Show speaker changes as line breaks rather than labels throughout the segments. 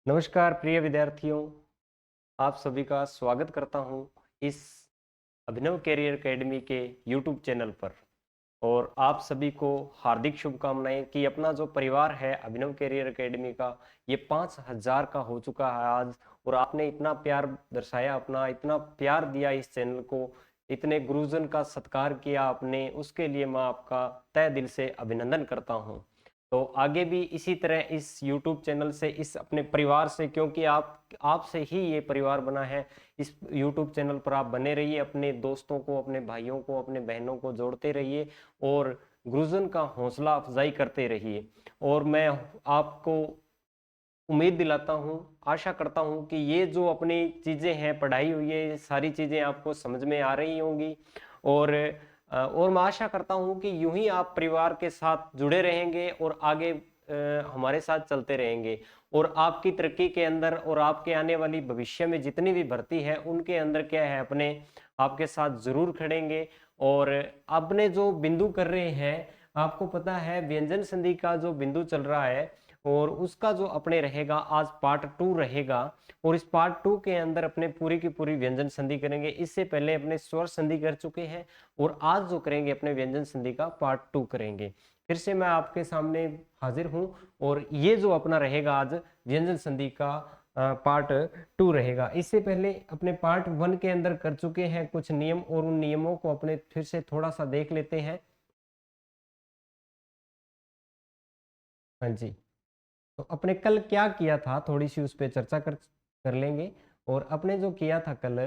नमस्कार प्रिय विद्यार्थियों, आप सभी का स्वागत करता हूं इस अभिनव कैरियर एकेडमी के यूट्यूब चैनल पर। और आप सभी को हार्दिक शुभकामनाएं कि अपना जो परिवार है अभिनव कैरियर एकेडमी का, ये 5000 का हो चुका है आज। और आपने इतना प्यार दर्शाया, अपना इतना प्यार दिया इस चैनल को, इतने गुरुजन का सत्कार किया आपने, उसके लिए मैं आपका तहे दिल से अभिनंदन करता हूं। तो आगे भी इसी तरह इस YouTube चैनल से, इस अपने परिवार से, क्योंकि आपसे ही ये परिवार बना है, इस YouTube चैनल पर आप बने रहिए, अपने दोस्तों को, अपने भाइयों को, अपने बहनों को जोड़ते रहिए और गुरुजन का हौसला अफजाई करते रहिए। और मैं आपको उम्मीद दिलाता हूँ, आशा करता हूँ कि ये जो अपनी चीज़ें हैं, पढ़ाई हुई है, ये सारी चीज़ें आपको समझ में आ रही होंगी। और और मैं आशा करता हूँ कि यूं ही आप परिवार के साथ जुड़े रहेंगे और आगे हमारे साथ चलते रहेंगे। और आपकी तरक्की के अंदर और आपके आने वाली भविष्य में जितनी भी भर्ती है उनके अंदर क्या है, अपने आपके साथ जरूर खड़ेंगे। और अपने जो बिंदु कर रहे हैं, आपको पता है व्यंजन संधि का जो बिंदु चल रहा है, और उसका जो अपने रहेगा आज पार्ट 2 रहेगा। और इस पार्ट 2 के अंदर अपने पूरी की पूरी व्यंजन संधि करेंगे। इससे पहले अपने स्वर संधि कर चुके हैं और आज जो करेंगे अपने व्यंजन संधि का पार्ट 2 करेंगे। फिर से मैं आपके सामने हाजिर हूं और ये जो अपना रहेगा आज व्यंजन संधि का पार्ट 2 रहेगा। इससे पहले अपने पार्ट 1 के अंदर कर चुके हैं कुछ नियम, और उन नियमों को अपने फिर से थोड़ा सा देख लेते हैं। हाँ जी, तो अपने कल क्या किया था, थोड़ी सी उस पर चर्चा कर लेंगे। और अपने जो किया था कल,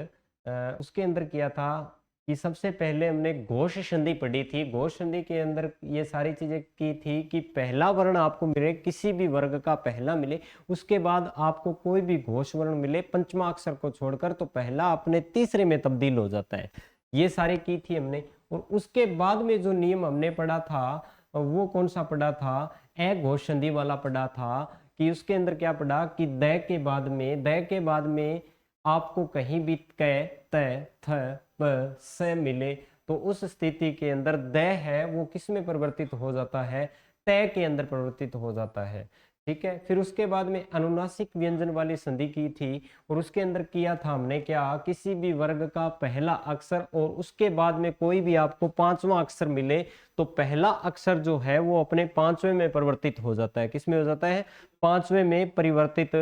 उसके अंदर किया था कि सबसे पहले हमने घोष संधि पढ़ी थी। घोष संधि के अंदर ये सारी चीजें की थी कि पहला वर्ण आपको मिले, किसी भी वर्ग का पहला मिले, उसके बाद आपको कोई भी घोष वर्ण मिले पंचमा अक्षर को छोड़कर, तो पहला अपने तीसरे में तब्दील हो जाता है। ये सारी की थी हमने। और उसके बाद में जो नियम हमने पढ़ा था, वो कौन सा पढ़ा था, अघोष संधि वाला पढ़ा था। कि उसके अंदर क्या पढ़ा कि द के बाद में आपको कहीं भी क, त, थ, प, स मिले, तो उस स्थिति के अंदर द है वो किस में परिवर्तित हो जाता है, तय के अंदर परिवर्तित हो जाता है। ठीक है। फिर उसके बाद में अनुनासिक व्यंजन वाली संधि की थी, और उसके अंदर किया था हमने क्या, किसी भी वर्ग का पहला अक्षर और उसके बाद में कोई भी आपको पांचवा अक्षर मिले, तो पहला अक्षर जो है वो अपने पांचवें में परिवर्तित हो जाता है। किस में हो जाता है, पांचवें में परिवर्तित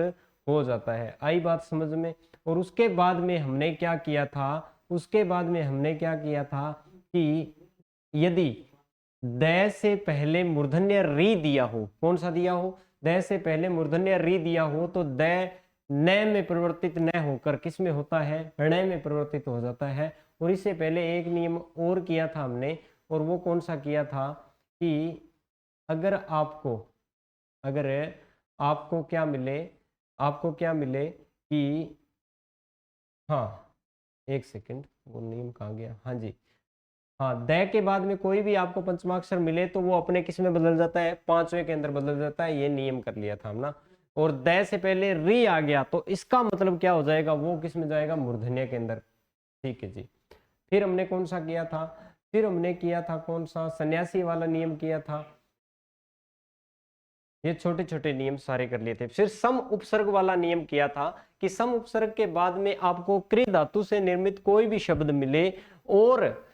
हो जाता है। आई बात समझ में। और उसके बाद में हमने क्या किया था, उसके बाद में हमने क्या किया था कि यदि द से पहले मूर्धन्य री दिया हो, कौन सा दिया हो, द से पहले मूर्धन्य री दिया हो, तो द न में परिवर्तित न होकर किस में होता है, ण में परिवर्तित हो जाता है। और इससे पहले एक नियम और किया था हमने, और वो कौन सा किया था कि अगर आपको अगर आपको क्या मिले, आपको क्या मिले कि, हाँ एक सेकंड, वो नियम कहाँ गया, हाँ जी, हाँ, द के बाद में कोई भी आपको पंचमाक्षर मिले तो वो अपने किस में बदल जाता है, पांचवें के अंदर बदल जाता है। ये नियम कर लिया था हम ना। और द से पहले री आ गया तो इसका मतलब क्या हो जाएगा, वो किस में जाएगा, मूर्धन्य के अंदर। ठीक है जी। फिर हमने कौन सा किया था, फिर हमने किया था कौन सा, सन्यासी वाला नियम किया था। ये छोटे छोटे नियम सारे कर लिए थे। फिर सम उपसर्ग वाला नियम किया था कि सम उपसर्ग के बाद में आपको क्री धातु से निर्मित कोई भी शब्द मिले, और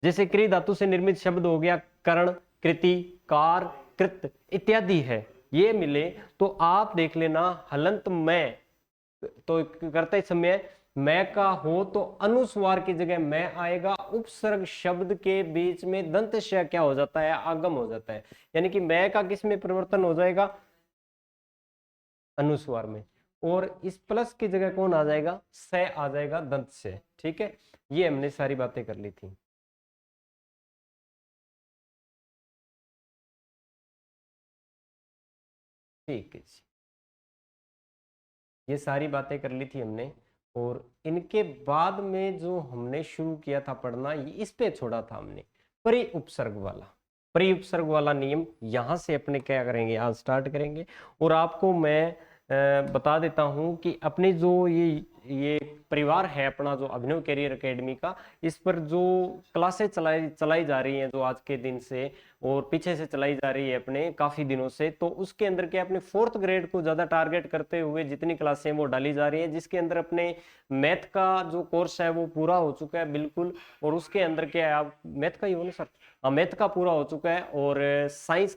जैसे क्री धातु से निर्मित शब्द हो गया कर्ण, कृति, कार, कृत इत्यादि है, ये मिले, तो आप देख लेना हलंत में तो करते समय मैं का हो तो अनुस्वार की जगह मैं आएगा, उपसर्ग शब्द के बीच में दंत श क्या हो जाता है, आगम हो जाता है। यानी कि मैं का किस में परिवर्तन हो जाएगा, अनुस्वार में। और इस प्लस की जगह कौन आ जाएगा, स आ जाएगा दंत से। ठीक है, ये हमने सारी बातें कर ली थी। ठीक है जी, ये सारी बातें कर ली थी हमने। और इनके बाद में जो हमने शुरू किया था पढ़ना, ये इस पे छोड़ा था हमने, परि उपसर्ग वाला। परि उपसर्ग वाला नियम यहां से अपने क्या करेंगे, आज स्टार्ट करेंगे। और आपको मैं बता देता हूं कि अपने जो ये परिवार है अपना, जो अभिनव कैरियर एकेडमी का, इस पर जो क्लासेस चलाई जा रही हैं जो आज के दिन से और पीछे से चलाई जा रही है अपने काफी दिनों से, तो उसके अंदर क्या अपने 4th ग्रेड को ज्यादा टारगेट करते हुए जितनी क्लासें वो डाली जा रही है, जिसके अंदर अपने मैथ का जो कोर्स है वो पूरा हो चुका है बिल्कुल। और उसके अंदर क्या है, आप मैथ का ही हो ना सर? हाँ, मैथ का पूरा हो चुका है। और साइंस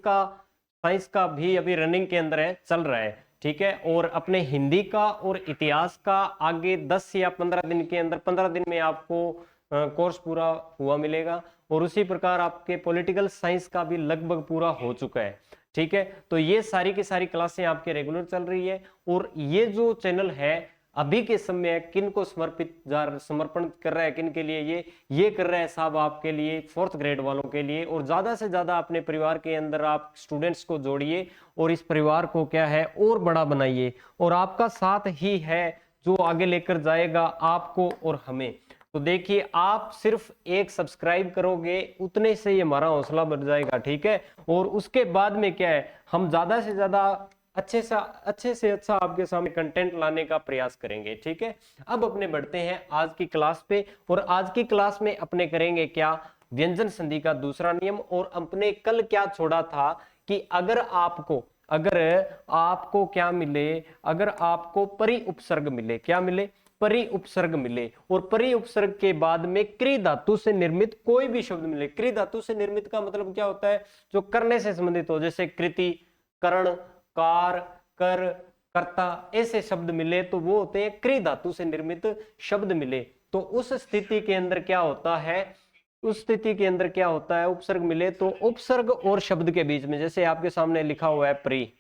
का भी अभी रनिंग के अंदर है, चल रहा है, ठीक है। और अपने हिंदी का और इतिहास का आगे 10 या 15 दिन के अंदर, 15 दिन में आपको कोर्स पूरा हुआ मिलेगा। और उसी प्रकार आपके पॉलिटिकल साइंस का भी लगभग पूरा हो चुका है, ठीक है। तो ये सारी की सारी क्लासें आपके रेगुलर चल रही है। और ये जो चैनल है अभी के समय किन को समर्पण कर रहा है, किन के लिए ये कर रहा है साहब, आपके लिए 4th ग्रेड वालों के लिए। और ज्यादा से ज्यादा अपने परिवार के अंदर आप स्टूडेंट्स को जोड़िए और इस परिवार को क्या है और बड़ा बनाइए। और आपका साथ ही है जो आगे लेकर जाएगा आपको और हमें। तो देखिए, आप सिर्फ एक सब्सक्राइब करोगे उतने से ही हमारा हौसला बढ़ जाएगा, ठीक है। और उसके बाद में क्या है, हम ज्यादा से ज्यादा अच्छे से अच्छा आपके सामने कंटेंट लाने का प्रयास करेंगे, ठीक है। अब अपने बढ़ते हैं आज की क्लास पे। और आज की क्लास में अपने करेंगे क्या, व्यंजन संधि का दूसरा नियम। और अपने कल क्या छोड़ा था कि अगर आपको क्या मिले, अगर आपको परि उपसर्ग मिले, क्या मिले, परि उपसर्ग मिले, और परि उपसर्ग के बाद में कृ धातु से निर्मित कोई भी शब्द मिले। कृ धातु से निर्मित का मतलब क्या होता है, जो करने से संबंधित हो, जैसे कृति, कर्ण, कार, कर, कर्ता, ऐसे शब्द मिले तो वो होते हैं कृ धातु से निर्मित शब्द मिले। तो उस स्थिति के अंदर क्या होता है, उपसर्ग मिले तो उपसर्ग और शब्द के बीच में, जैसे आपके सामने लिखा हुआ है प्री,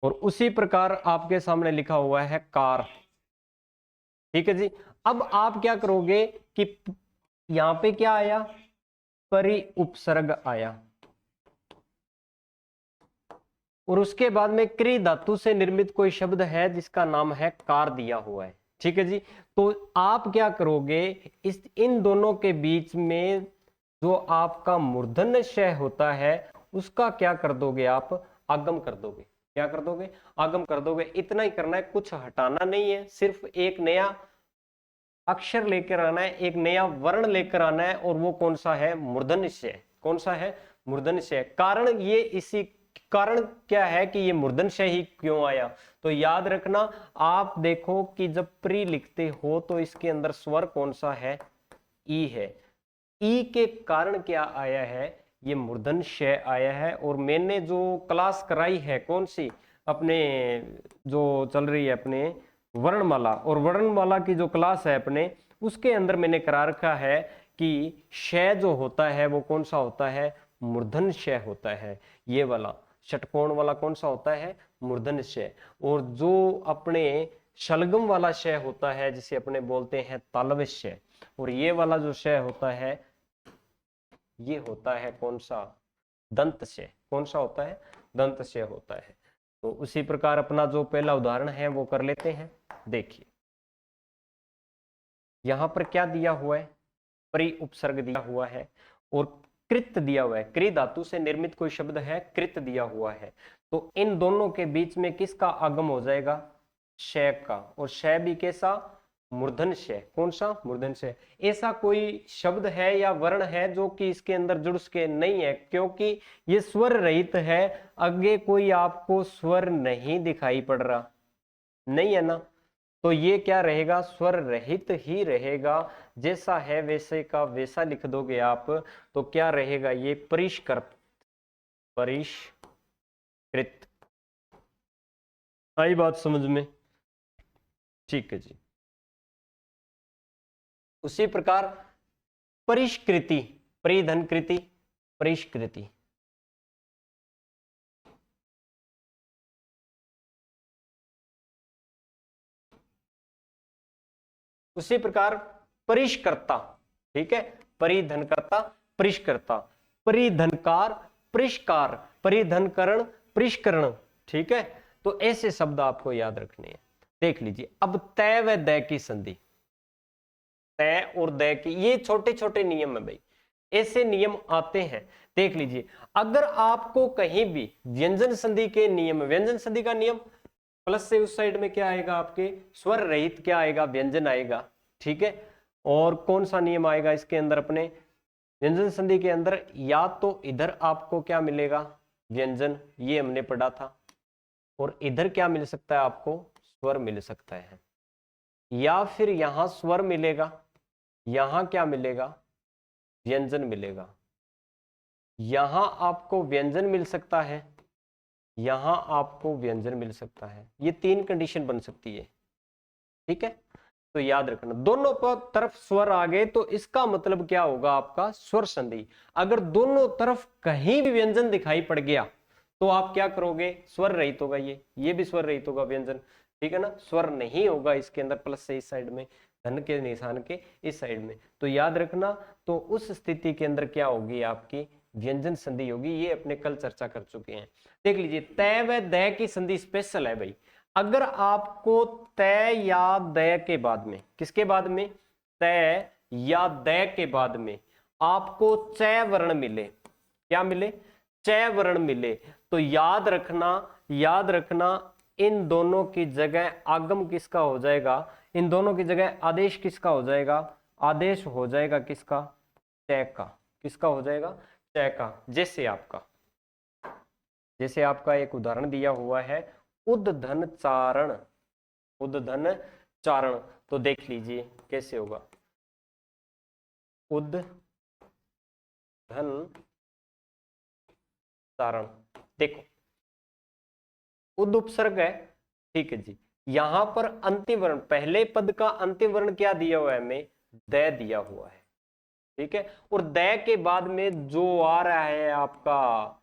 और उसी प्रकार आपके सामने लिखा हुआ है कार, ठीक है जी। अब आप क्या करोगे कि यहां पे क्या आया, परि उपसर्ग आया, और उसके बाद में कृ धातु से निर्मित कोई शब्द है जिसका नाम है कार दिया हुआ है, ठीक है जी। तो आप क्या करोगे, इन दोनों के बीच में जो आपका मूर्धन्य श होता है उसका क्या कर दोगे, आप आगम कर दोगे। क्या कर दोगे, आगम कर दोगे। इतना ही करना है, कुछ हटाना नहीं है, सिर्फ एक नया अक्षर लेकर आना है, एक नया वर्ण लेकर आना है। और वो कौन सा है, मूर्धन्य श। कौन सा है, मूर्धन्य श। कारण ये इसी कारण क्या है कि ये मूर्धन्य श ही क्यों आया, तो याद रखना। आप देखो कि जब प्री लिखते हो तो इसके अंदर स्वर कौन सा है, ई है। ई के कारण क्या आया है, ये मूर्धन्य श आया है। और मैंने जो क्लास कराई है, कौन सी, अपने जो चल रही है अपने वर्णमाला, और वर्णमाला की जो क्लास है अपने, उसके अंदर मैंने करा रखा है कि श जो होता है वो कौन सा होता है, मूर्धन्य श होता है। ये वाला षटकोण वाला कौन सा होता है, मूर्धन्य श। और जो अपने शलगम वाला श होता है जिसे अपने बोलते हैं तालव्य श, और ये वाला जो श होता है ये होता है कौन सा, दंत श। कौन सा होता है, दंत श होता है। तो उसी प्रकार अपना जो पहला उदाहरण है वो कर लेते हैं। देखिए यहां पर क्या दिया हुआ है, परि उपसर्ग दिया हुआ है और कृत दिया हुआ है। कृ धातु से निर्मित कोई शब्द है, कृत दिया हुआ है। तो इन दोनों के बीच में किसका आगम हो जाएगा, श का। और श भी कैसा, मूर्धन्य श। कौन सा, मूर्धन्य श। ऐसा कोई शब्द है या वर्ण है जो कि इसके अंदर जुड़ के नहीं है, क्योंकि ये स्वर रहित है। आगे कोई आपको स्वर नहीं दिखाई पड़ रहा, नहीं है ना, तो ये क्या रहेगा, स्वर रहित ही रहेगा। जैसा है वैसे का वैसा लिख दोगे आप, तो क्या रहेगा, ये परिष्कृत, परिष्कृत। आई बात समझ में, ठीक है जी। उसी प्रकार परिष्कृति, परिधनकृति, परिष्कृति। उसी प्रकार परिष्कर्ता, ठीक है, परिधनकर्ता, परिष्कर्ता, परिधनकार, परिष्कार, परिधनकरण, परिष्करण, ठीक है। तो ऐसे शब्द आपको याद रखने हैं। देख लीजिए, अब तय व दय की संधि, तय और दय की, ये छोटे छोटे नियम है भाई। ऐसे नियम आते हैं। देख लीजिए, अगर आपको कहीं भी व्यंजन संधि के नियम, व्यंजन संधि का नियम प्लस से उस साइड में क्या आएगा, आपके स्वर रहित क्या आएगा, व्यंजन आएगा। ठीक है, और कौन सा नियम आएगा इसके अंदर, अपने व्यंजन संधि के अंदर या तो इधर आपको क्या मिलेगा, व्यंजन, ये हमने पढ़ा था, और इधर क्या मिल सकता है आपको, स्वर मिल सकता है, या फिर यहां स्वर मिलेगा, यहां क्या मिलेगा, व्यंजन मिलेगा, यहां आपको व्यंजन मिल सकता है, यहां आपको व्यंजन मिल सकता है। ये तीन कंडीशन बन सकती है। ठीक है, तो याद रखना दोनों तरफ स्वर आ गए तो इसका मतलब क्या होगा, आपका स्वर संधि। अगर दोनों तरफ कहीं भी व्यंजन दिखाई पड़ गया तो आप क्या करोगे, स्वर रहित होगा, ये भी स्वर रहित होगा व्यंजन। ठीक है ना, स्वर नहीं होगा इसके अंदर, प्लस से इस साइड में, धन के निशान के इस साइड में, तो याद रखना, तो उस स्थिति के अंदर क्या होगी, आपकी व्यंजन संधि होगी। ये अपने कल चर्चा कर चुके हैं। देख लीजिए, तय व दय की संधि स्पेशल है भाई। अगर आपको तय या दय के बाद में, किसके बाद में, तय या दय के बाद में आपको च वर्ण मिले, क्या मिले, च वर्ण मिले, तो याद रखना, याद रखना, इन दोनों की जगह आगम किसका हो जाएगा, इन दोनों की जगह आदेश किसका हो जाएगा, आदेश हो जाएगा किसका, च का। किसका हो जाएगा, च का। जैसे आपका एक उदाहरण दिया हुआ है, उद्धन चारण, उद्धन चारण, तो देख लीजिए कैसे होगा, उद्धन चारण। देखो, उद उपसर्ग है, ठीक है जी, यहां पर अंतिम वर्ण, पहले पद का अंतिम वर्ण क्या दिया हुआ है, हमें द दिया हुआ है। ठीक है, और द के बाद में जो आ रहा है आपका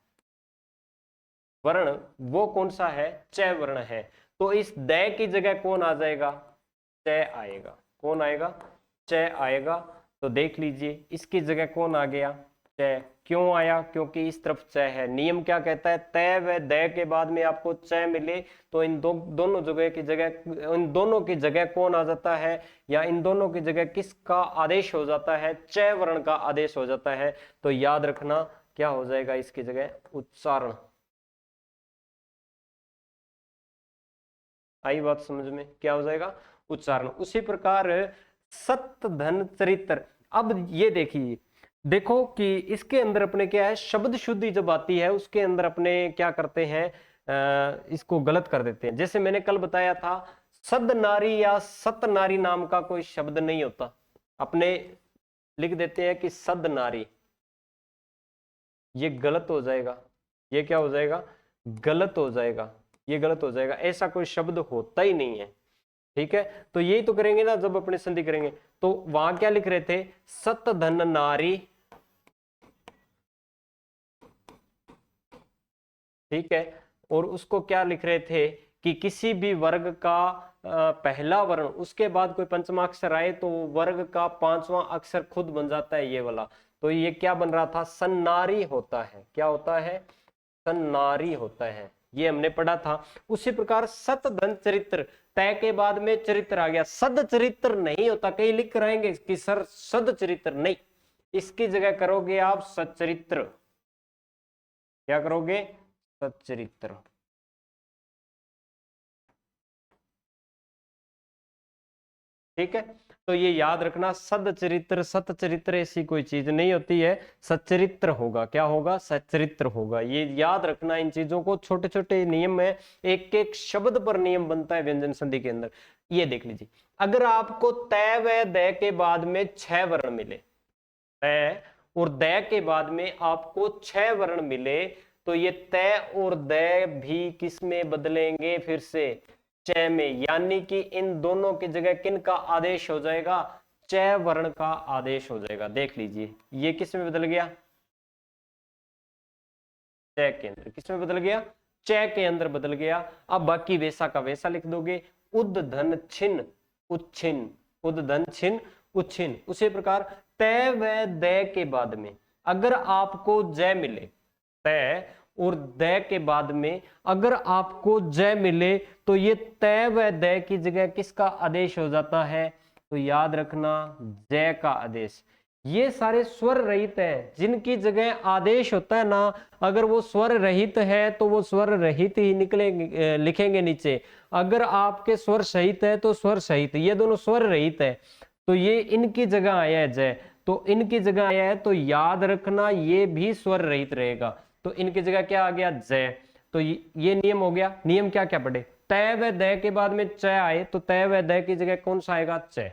वर्ण, वो कौन सा है, च वर्ण है। तो इस द की जगह कौन आ जाएगा, च आएगा। कौन आएगा, च आएगा। तो देख लीजिए, इसकी जगह कौन आ गया, च। क्यों आया, क्योंकि इस तरफ च है। नियम क्या कहता है, तय व दय के बाद में आपको च मिले तो इन दोनों जगह की जगह, इन दोनों की जगह कौन आ जाता है, या इन दोनों की जगह किसका आदेश हो जाता है, च वर्ण का आदेश हो जाता है। तो याद रखना क्या हो जाएगा इसकी जगह, उच्चारण। आई बात समझ में, क्या हो जाएगा, उच्चारण। उसी प्रकार सत्य धन चरित्र। अब ये देखिए, देखो कि इसके अंदर अपने क्या है, शब्द शुद्धि जब आती है उसके अंदर अपने क्या करते हैं, इसको गलत कर देते हैं। जैसे मैंने कल बताया था, सद नारी या सत नारी नाम का कोई शब्द नहीं होता, अपने लिख देते हैं कि सद नारी, ये गलत हो जाएगा, ये क्या हो जाएगा, गलत हो जाएगा, ये गलत हो जाएगा, ऐसा कोई शब्द होता ही नहीं है। ठीक है, तो यही तो करेंगे ना जब अपने संधि करेंगे। तो वहां क्या लिख रहे थे, सत धन नारी, ठीक है, और उसको क्या लिख रहे थे कि किसी भी वर्ग का पहला वर्ण, उसके बाद कोई पंचमा अक्षर आए तो वर्ग का पांचवा अक्षर खुद बन जाता है, ये वाला। तो ये क्या बन रहा था, सन्नारी होता है। क्या होता है, सन्नारी होता है, ये हमने पढ़ा था। उसी प्रकार सत धन चरित्र, तय के बाद में चरित्र आ गया, सद चरित्र नहीं होता। कई लिख कराएंगे कि सर सद चरित्र, नहीं, इसकी जगह करोगे आप सच्चरित्र। क्या करोगे, सच्चरित्र। ठीक है, तो ये याद रखना, सदचरित्र सतचरित्र ऐसी कोई चीज नहीं होती है, सच्चरित्र होगा। क्या होगा, सच्चरित्र होगा। ये याद रखना इन चीजों को, छोटे छोटे नियम है, एक एक शब्द पर नियम बनता है व्यंजन संधि के अंदर। ये देख लीजिए, अगर आपको तय व दय के बाद में 6 वर्ण मिले, तय और दय के बाद में आपको 6 वर्ण मिले, तो ये तय और दय भी किस में बदलेंगे, फिर से च में। यानी कि इन दोनों की जगह किन का आदेश हो जाएगा, च वर्ण का आदेश हो जाएगा। देख लीजिए, ये किस में बदल गया, च के अंदर। किस में बदल गया, च के अंदर बदल गया। अब बाकी वैसा का वैसा लिख दोगे, उद धन छिन्न उच्छिन्न, उद धन छिन्न उच्छिन्न। उसी प्रकार तय व दय के बाद में अगर आपको जय मिले, तय और दय के बाद में अगर आपको जय मिले, तो ये तय व दय की जगह किसका आदेश हो जाता है, तो याद रखना जय का आदेश। ये सारे स्वर रहित हैं। जिनकी जगह आदेश होता है ना, अगर वो स्वर रहित है तो वो स्वर रहित ही निकलेंगे, लिखेंगे नीचे। अगर आपके स्वर सहित है तो स्वर सहित, ये दोनों स्वर रहित है तो ये इनकी जगह आया है जय, तो इनकी जगह आया है तो याद रखना ये भी स्वर रहित रहेगा। तो इनकी जगह क्या आ गया, जय। तो ये नियम हो गया। नियम क्या क्या पढ़े, तय व दय के बाद में च आए तो तय व दय की जगह कौन सा आएगा, च।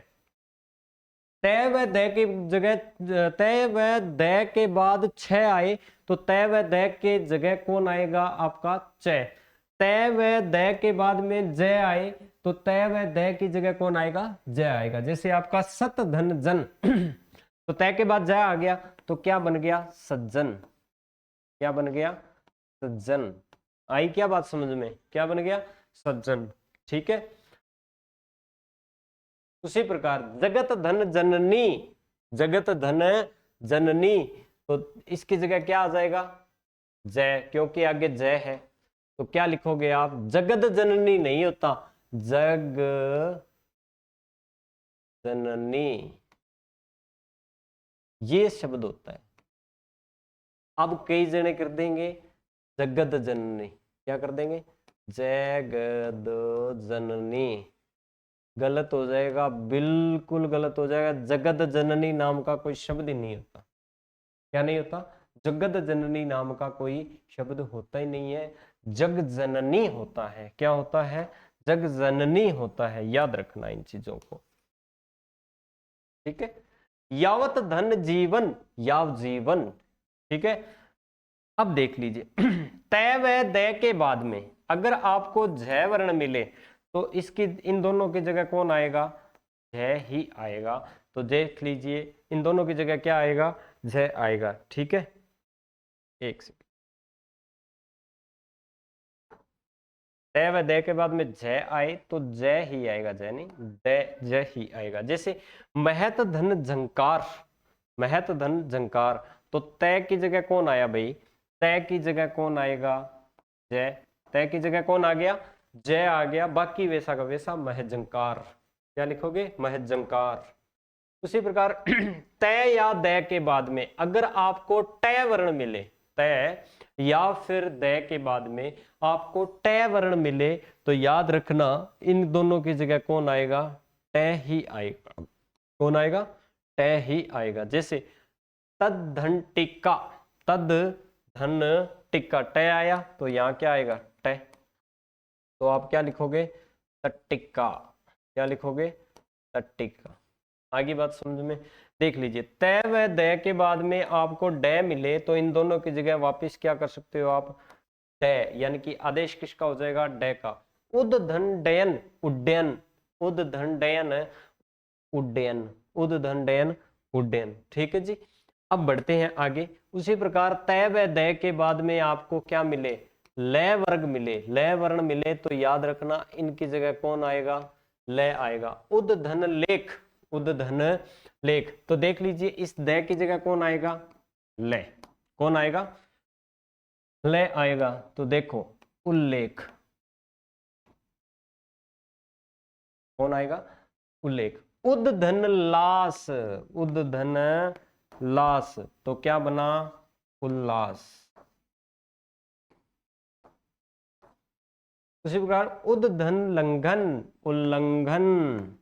तय व दय की जगह, तय व दय के बाद छ आए तो तय व दय के जगह कौन आएगा, आपका च। तय व दय के बाद में जय आए तो तय व दय की जगह कौन आएगा, जय आएगा। जैसे आपका सत धन जन तो तय के बाद जय आ गया तो क्या बन गया, सज्जन। क्या बन गया, सज्जन। आई क्या बात समझ में, क्या बन गया, सज्जन। ठीक है। उसी प्रकार जगत धन जननी, जगत धन जननी, तो इसकी जगह क्या आ जाएगा, जय, क्योंकि आगे जय है। तो क्या लिखोगे आप, जगत जननी नहीं होता, जग जननी ये शब्द होता है। अब कई जने कर देंगे जगत जननी, क्या कर देंगे, जगत जननी, गलत हो जाएगा, बिल्कुल गलत हो जाएगा। जगत जननी नाम का कोई शब्द ही नहीं होता। क्या नहीं होता, जगत जननी नाम का कोई शब्द होता ही नहीं है, जग जननी होता है। क्या होता है, जग जननी होता है। याद रखना इन चीजों को। ठीक है। यावत धन जीवन, याव जीवन। ठीक है। अब देख लीजिए तय व दय के बाद में अगर आपको झ वर्ण मिले तो इसकी, इन दोनों की जगह कौन आएगा, झ ही आएगा। तो देख लीजिए इन दोनों की जगह क्या आएगा, झ आएगा। ठीक है, एक सेकंड। तय व दय के बाद में झ आए तो जय ही आएगा, जय नहीं, दय जय ही आएगा। जैसे महत धन झंकार, महत धन झंकार, तो तय की जगह कौन आया भाई, तय की जगह कौन आएगा, जय। तय की जगह कौन आ गया, जय आ गया। बाकी वैसा का वैसा महजंकार। क्या लिखोगे, महजंकार। उसी प्रकार तय या दय के बाद में अगर आपको टय वर्ण मिले, तय या फिर दय के बाद में आपको टय वर्ण मिले तो याद रखना इन दोनों की जगह कौन आएगा, टय ही आएगा। कौन आएगा, टय ही आएगा। जैसे तद धन टिक्का, तद धन टिक्का, टय आया तो यहां क्या आएगा, टय। तो आप क्या लिखोगे, तट्टिक्का। क्या लिखोगे, तट्टिक्का। आगे बात समझ में। देख लीजिए तय व दय के बाद में आपको डय मिले तो इन दोनों की जगह वापस क्या कर सकते हो आप, डय, यानी कि आदेश किसका हो जाएगा, डय का। उद धन डयन उड्डयन, उद धन डयन उड्डयन, उद धन डयन उड्डयन। ठीक है जी। अब बढ़ते हैं आगे। उसी प्रकार तय व दय के बाद में आपको क्या मिले, लय वर्ग मिले, लय वर्ण मिले तो याद रखना इनकी जगह कौन आएगा, लय आएगा। उद धन लेख, उद धन लेख, तो देख लीजिए इस दय की जगह कौन आएगा, लय। कौन आएगा, लय आएगा। तो देखो उल्लेख, कौन आएगा, उल्लेख। उद धन लास, उद धन लास, तो क्या बना, उल्लास। उसी प्रकार उद धन लंघन, उल्लंघन।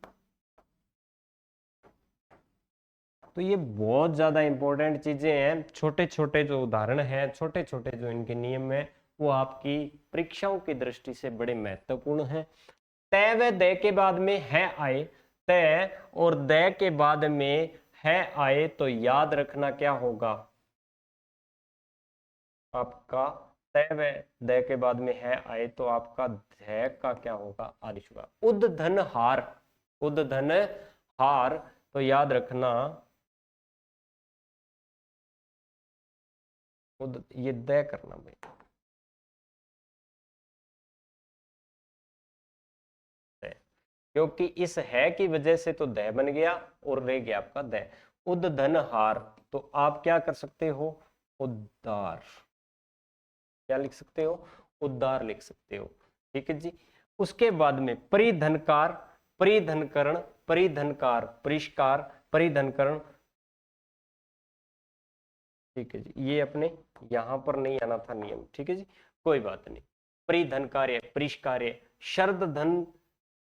तो ये बहुत ज्यादा इंपॉर्टेंट चीजें हैं। छोटे छोटे जो उदाहरण हैं, छोटे छोटे जो इनके नियम है वो आपकी परीक्षाओं की दृष्टि से बड़े महत्वपूर्ण हैं। तय व दय के बाद में है आए, तय और दय के बाद में है आए तो याद रखना क्या होगा आपका, तय व दय के बाद में है आए तो आपका धय का क्या होगा, आदेश होगा। उद धन हार, उद धन हार, तो याद रखना उद, ये दय करना भाई, क्योंकि इस है की वजह से तो दय बन गया और रह गया आपका दय। उद धन हार, तो आप क्या कर सकते हो, उद्धार। क्या लिख सकते हो, उद्धार लिख सकते हो। ठीक है जी। उसके बाद में परिधनकार, परिधनकरण, परिधनकार, परिष्कार, परिधनकरण, ठीक है जी, ये अपने यहां पर नहीं आना था नियम, ठीक है जी, कोई बात नहीं। परिधन कार्य, परिश कार्य, शर्द धन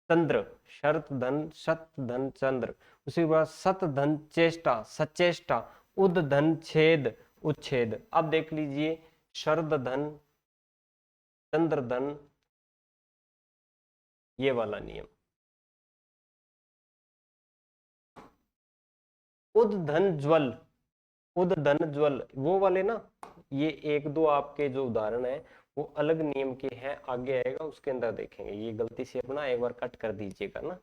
चंद्र, शर्त धन सत धन चंद्र, उसी के बाद सत धन चेष्टा, सचेष्टा, उद धन छेद, उच्छेद। अब देख लीजिए, शर्द धन चंद्र धन, ये वाला नियम, उद धन ज्वल, उद धन ज्वल, वो वाले ना, ये एक दो आपके जो उदाहरण है वो अलग नियम के हैं, आगे आएगा उसके अंदर देखेंगे। ये गलती से अपना एक बार कट कर दीजिएगा ना,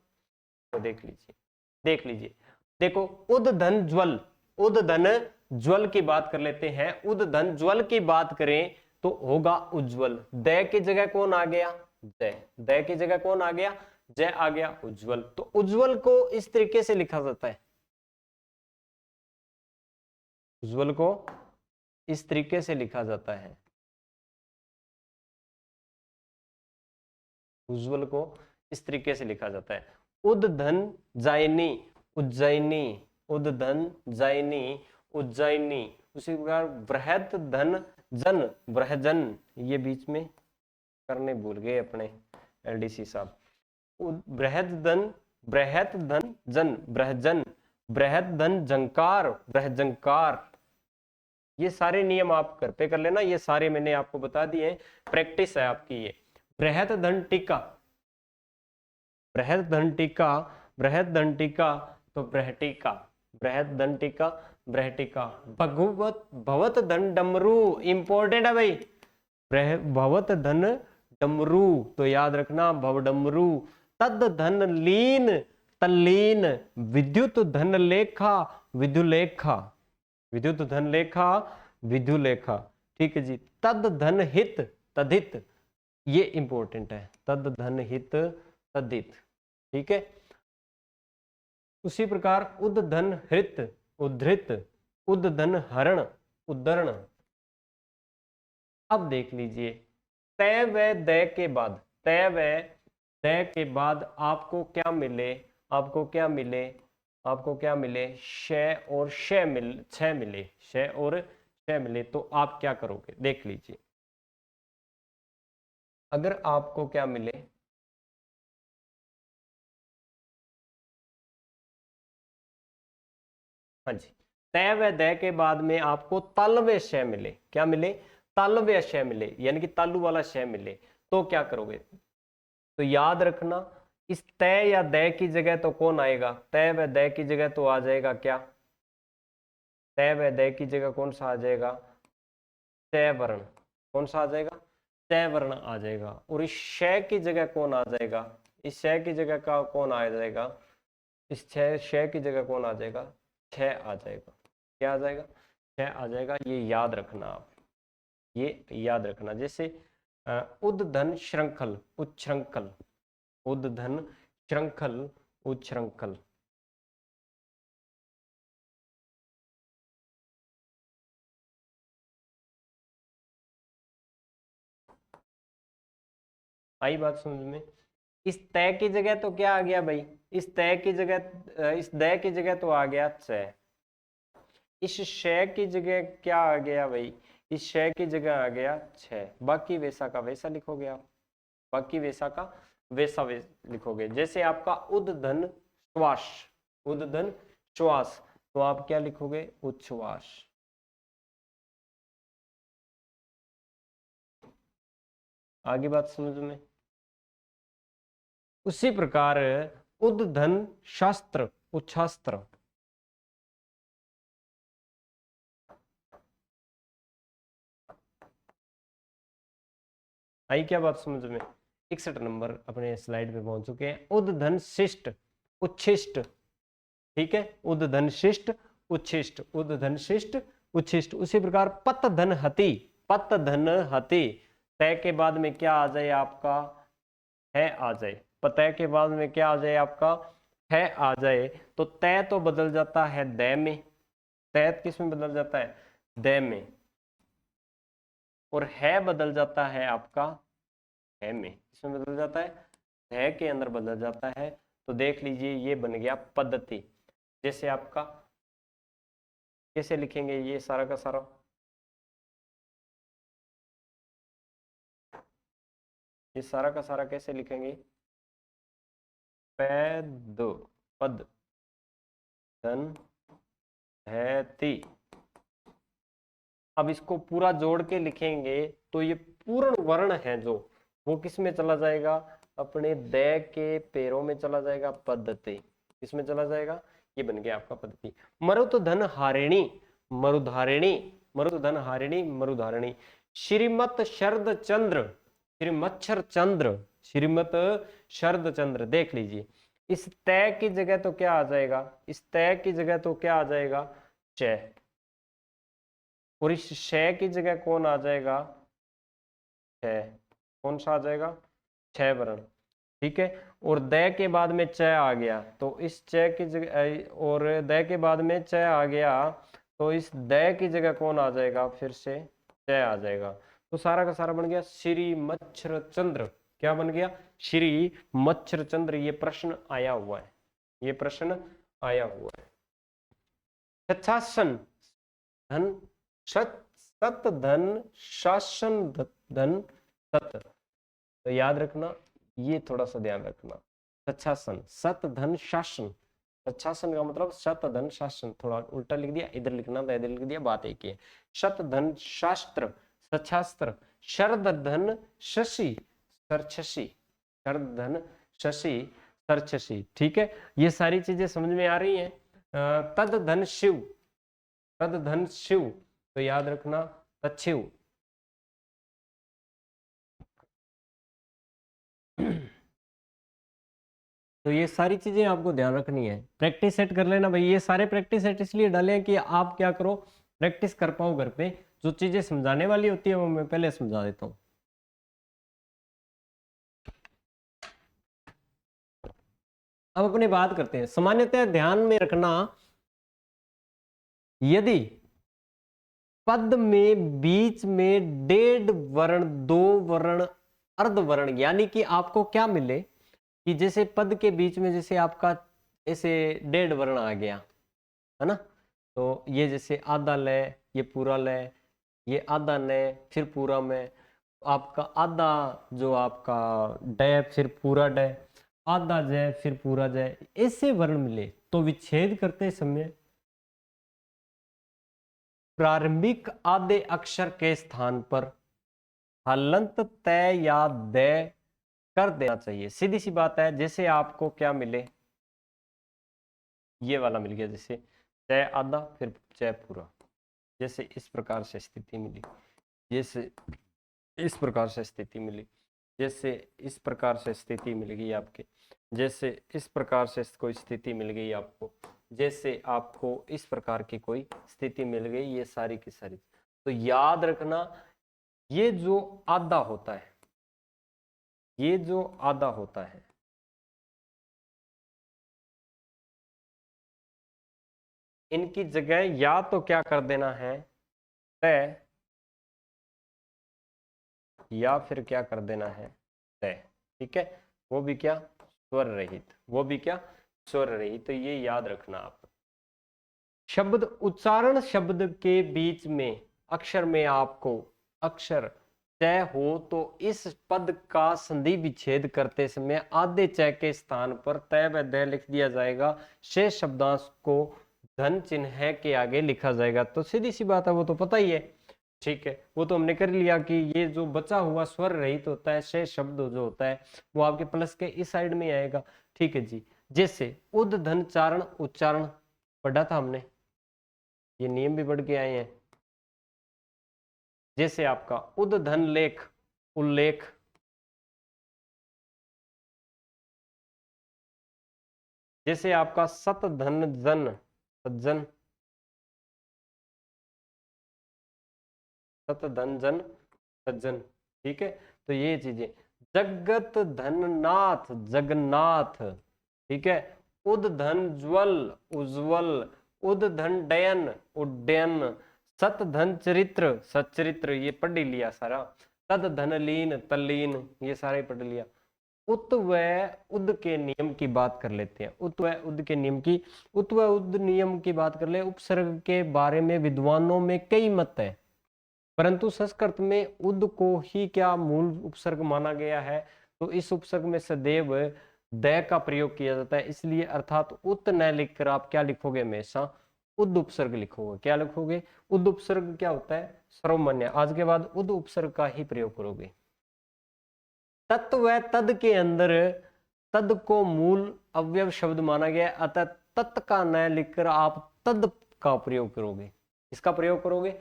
तो देख लीजिए, देख लीजिए, देखो उद धन ज्वल, उद धन ज्वल की बात कर लेते हैं। उद धन ज्वल की बात करें तो होगा उज्जवल। द की जगह कौन आ गया? जय। द की जगह कौन आ गया? जय आ गया, उज्जवल। तो उज्जवल को इस तरीके से लिखा जाता है, उज्जवल को इस तरीके से लिखा जाता है, उज्जवल को इस तरीके से लिखा जाता है। उद धन जायनी, उज्जैनी, उद धन जायनी, उज्जैनी। उसी प्रकार बृहत धन जन, बृहजन, ये बीच में करने भूल गए अपने एलडीसी साहब। बृहत धन, बृहत धन जन, बृहजन, बृहत धन जंकार, बृहजंकार। ये सारे नियम आप घर पे कर लेना, ये सारे मैंने आपको बता दिए, प्रैक्टिस है आपकी ये। बृहत धन टीका, बृहत धन टीका, बृहत धन टीका, तो बृहटिका, बृहत धन टीका, बृहटिका। भगवत भवत धन डमरू, इंपॉर्टेंट है भाई, भवत धन डमरू, तो याद रखना भव डमरू। तद धन लीन, तल्लीन, विद्युत धन लेखा, विधुलेखा, विद्युत धन लेखा, विधुलेखा। ठीक है जी। तद धन हित, तदित, ये इंपॉर्टेंट है, तद धन हित तदित। ठीक है। उसी प्रकार उद धन हृत, उद्धृत, उद धन हरण, उद्धरण। अब देख लीजिए, तय व दय के बाद, तय व दय के बाद आपको क्या मिले, आपको क्या मिले, आपको क्या मिले, श और श मिल, छ मिले, श और श मिले, तो आप क्या करोगे देख लीजिए। अगर आपको क्या मिले, हाँ जी, तय व दय के बाद में आपको तल व श मिले, क्या मिले, तल व श मिले, यानी कि तालू वाला श मिले, तो क्या करोगे? तो याद रखना, इस तय या दय की जगह तो कौन आएगा? तय व दय की जगह तो आ जाएगा क्या? तय व दय की जगह कौन सा आ जाएगा? तय वर्ण। कौन सा आ जाएगा? तय वर्ण आ जाएगा। और इस श की जगह कौन आ जाएगा? इस श की जगह का कौन आ जाएगा? इस श की जगह कौन आ जाएगा? छ आ जाएगा। क्या आ जाएगा? छ आ जाएगा। ये याद रखना आप, ये याद रखना। जैसे उद्धन श्रृंखल, उच्छृंखल, उद्धन श्रृंखल, उच्छृंखल। आई बात समझ में? इस तय की जगह तो क्या आ गया भाई? इस तय की जगह, इस दय की जगह तो आ गया छ। इस शय की जगह क्या आ गया भाई? इस शय की जगह आ गया छ। बाकी वैसा का वैसा लिखोगे आप, बाकी वैसा का वैसा लिखोगे। जैसे आपका उद्धन श्वास, उद्धन श्वास, तो आप क्या लिखोगे? उच्छ्वास। आगे बात समझ में? उसी प्रकार उद्धन शास्त्र, उच्छास्त्र। आई क्या बात समझ में? 61 नंबर अपने स्लाइड पे पहुंच चुके हैं। उद्धन शिष्ट, उच्छिष्ट। ठीक है, उद्धन शिष्ट, उच्छिष्ट, उद्धन शिष्ट, उच्छिष्ट। उसी प्रकार पत धन हति, पत धन हति। तय के बाद में क्या आ जाए आपका? है आ जाए। तय के बाद में क्या आ जाए आपका? है आ जाए। तो तय तो बदल जाता है दय में, तय किस में बदल जाता है? दय में। और है बदल जाता है आपका है में, इसमें बदल जाता है के अंदर बदल जाता है। तो देख लीजिए, ये बन गया पद्धति। जैसे आपका कैसे लिखेंगे ये सारा का सारा? ये सारा का सारा कैसे लिखेंगे? पैद पद धन है ती। अब इसको पूरा जोड़ के लिखेंगे तो ये पूर्ण वर्ण है जो, वो किस में चला जाएगा? अपने द के पैरों में चला जाएगा, पद्धति किसमें चला जाएगा? ये बन गया आपका पद्धति। मरुत धन हारिणी मरुधारिणी, मरुत धन हारिणी मरुधारिणी। श्रीमत शरद चंद्र, श्रीमच्छर चंद्र, श्रीमत शरद चंद्र। देख लीजिए इस तय की जगह तो क्या आ जाएगा? इस तय की जगह तो क्या आ जाएगा? च। और इस श की जगह कौन आ जाएगा? छ। कौन सा आ जाएगा? छ वर्ण। ठीक है। और द के बाद में च आ गया तो इस च की जगह, और द के बाद में च आ गया तो इस द की जगह कौन आ जाएगा? फिर से च आ जाएगा। तो सारा का सारा बन गया श्री मच्छर चंद्र। क्या बन गया? श्री मच्छर चंद्र। ये प्रश्न आया हुआ है, ये प्रश्न आया हुआ है। सत्शासन धन सत धन शासन धन सत। तो याद रखना, ये थोड़ा सा ध्यान रखना। सत्शासन सत धन शासन, सत्शासन का मतलब सत धन शासन। थोड़ा उल्टा लिख दिया, इधर लिखना था, इधर लिख दिया, बात एक ही है। सत धन शास्त्र सच्छास्त्र। शरद धन शशि सरछसी, शरद धन शशि सरछसी। ठीक है, ये सारी चीजें समझ में आ रही हैं। तद धन शिव, तद धन शिव, तो याद रखना तच्छिव। तो ये सारी चीजें आपको ध्यान रखनी है। प्रैक्टिस सेट कर लेना भाई। ये सारे प्रैक्टिस सेट इसलिए डाले हैं कि आप क्या करो, प्रैक्टिस कर पाओ घर पे। जो चीजें समझाने वाली होती है वो मैं पहले समझा देता हूँ। अब अपनी बात करते हैं। सामान्यतः ध्यान में रखना, यदि पद में बीच में डेढ़ वर्ण, दो वर्ण, अर्ध वर्ण, यानी कि आपको क्या मिले कि जैसे पद के बीच में जैसे आपका ऐसे डेढ़ वर्ण आ गया है ना, तो ये जैसे आधा लय, ये पूरा लय, ये आधा लय फिर पूरा में, आपका आधा जो आपका डय फिर पूरा डय, आधा जय फिर पूरा जय, ऐसे वर्ण मिले तो विच्छेद करते समय प्रारंभिक आधे अक्षर के स्थान पर हलंत तय या दय कर देना चाहिए। सीधी सी बात है। जैसे आपको क्या मिले, ये वाला मिल गया, जैसे तय आधा फिर जय पूरा, जैसे इस प्रकार से स्थिति मिली, जैसे इस प्रकार से स्थिति मिली, जैसे इस प्रकार से स्थिति मिल गई आपके, जैसे इस प्रकार से कोई स्थिति मिल गई आपको, जैसे आपको इस प्रकार की कोई स्थिति मिल गई, ये सारी की सारी। तो याद रखना, ये जो आधा होता है, ये जो आधा होता है, इनकी जगह या तो क्या कर देना है तय, या फिर क्या कर देना है तय। ठीक है, वो भी क्या स्वर रहित, वो भी क्या स्वर रहित। तो ये याद रखना आप। शब्द उच्चारण शब्द के बीच में अक्षर में आपको अक्षर तय हो तो इस पद का संधि विच्छेद करते समय आधे च के स्थान पर तय व दय लिख दिया जाएगा। शेष शब्दांश को धन चिन्ह के आगे लिखा जाएगा। तो सीधी सी बात है, वो तो पता ही है। ठीक है, वो तो हमने कर लिया कि ये जो बचा हुआ स्वर रहित होता है, शेष शब्द जो होता है वो आपके प्लस के इस साइड में आएगा। ठीक है जी। जैसे उद धन चारण उच्चारण पढ़ा था हमने, ये नियम भी बढ़ के आए हैं। जैसे आपका उद धन लेख उल्लेख, जैसे आपका सत धन जन सज्जन, सत धन जन सज्जन। ठीक है, तो ये चीजें। जगत धन नाथ जगन्नाथ। ठीक है, उद धन ज्वल उज्ज्वल, उद धन डयन उड्डयन, सत धन चरित्र सच्चरित्र, ये पढ़ ही लिया सारा। तद धन लीन तल्लीन, ये सारे पढ़ लिया। उत व उद के नियम की बात कर लेते हैं। उत व उद के नियम की, उत व उद नियम की बात कर ले। उपसर्ग के बारे में विद्वानों में कई मत है, परंतु संस्कृत में उद को ही क्या मूल उपसर्ग माना गया है, तो इस उपसर्ग में सदैव द का प्रयोग किया जाता है। इसलिए अर्थात उत न लिखकर आप क्या लिखोगे, हमेशा उद उपसर्ग लिखोगे। क्या लिखोगे? उद उपसर्ग क्या होता है? सर्वमान्य। आज के बाद उद उपसर्ग का ही प्रयोग करोगे। तत्व व तद के अंदर तद को मूल अवयव शब्द माना गया, अतः तत् का न लिखकर आप तद का प्रयोग करोगे। इसका प्रयोग करोगे,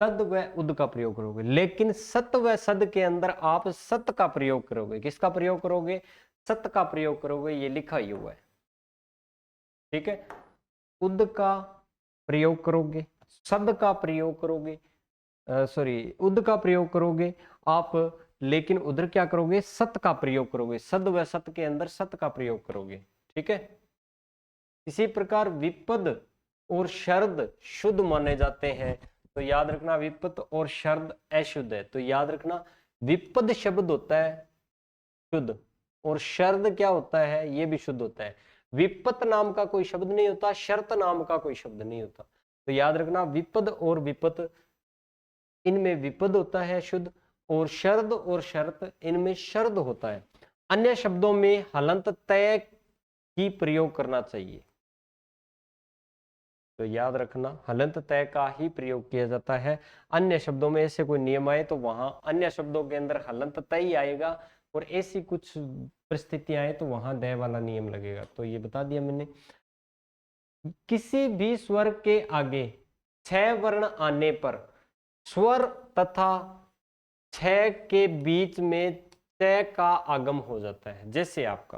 तद व उद का प्रयोग करोगे। लेकिन सत व सद के अंदर आप सत का प्रयोग करोगे। किसका प्रयोग करोगे? सत का प्रयोग करोगे। ये लिखा ही हुआ है, ठीक है। उद का प्रयोग करोगे, सद का प्रयोग करोगे, सॉरी उद का प्रयोग करोगे आप, लेकिन उधर क्या करोगे? सत का प्रयोग करोगे। सद व सत के अंदर सत का प्रयोग करोगे, ठीक है। इसी प्रकार विपद और शर्द शुद्ध माने जाते हैं, तो याद रखना विपद और शर्द अशुद्ध है। तो याद रखना विपद शब्द होता है शुद्ध, और शर्द क्या होता है? ये भी शुद्ध होता है। विपत नाम का कोई शब्द नहीं होता, शर्त नाम का कोई शब्द नहीं होता। तो याद रखना विपद और विपत, इनमें विपद होता है शुद्ध, और शर्द और शर्त इनमें शर्द होता है। अन्य शब्दों में हलंत तय की प्रयोग करना चाहिए। तो याद रखना हलंत तय का ही प्रयोग किया जाता है। अन्य शब्दों में ऐसे कोई नियम आए तो वहां अन्य शब्दों के अंदर हलंत तय ही आएगा, और ऐसी कुछ परिस्थितियां आए तो वहां दय वाला नियम लगेगा। तो ये बता दिया मैंने। किसी भी स्वर के आगे 6 वर्ण आने पर स्वर तथा 6 के बीच में तय का आगम हो जाता है। जैसे आपका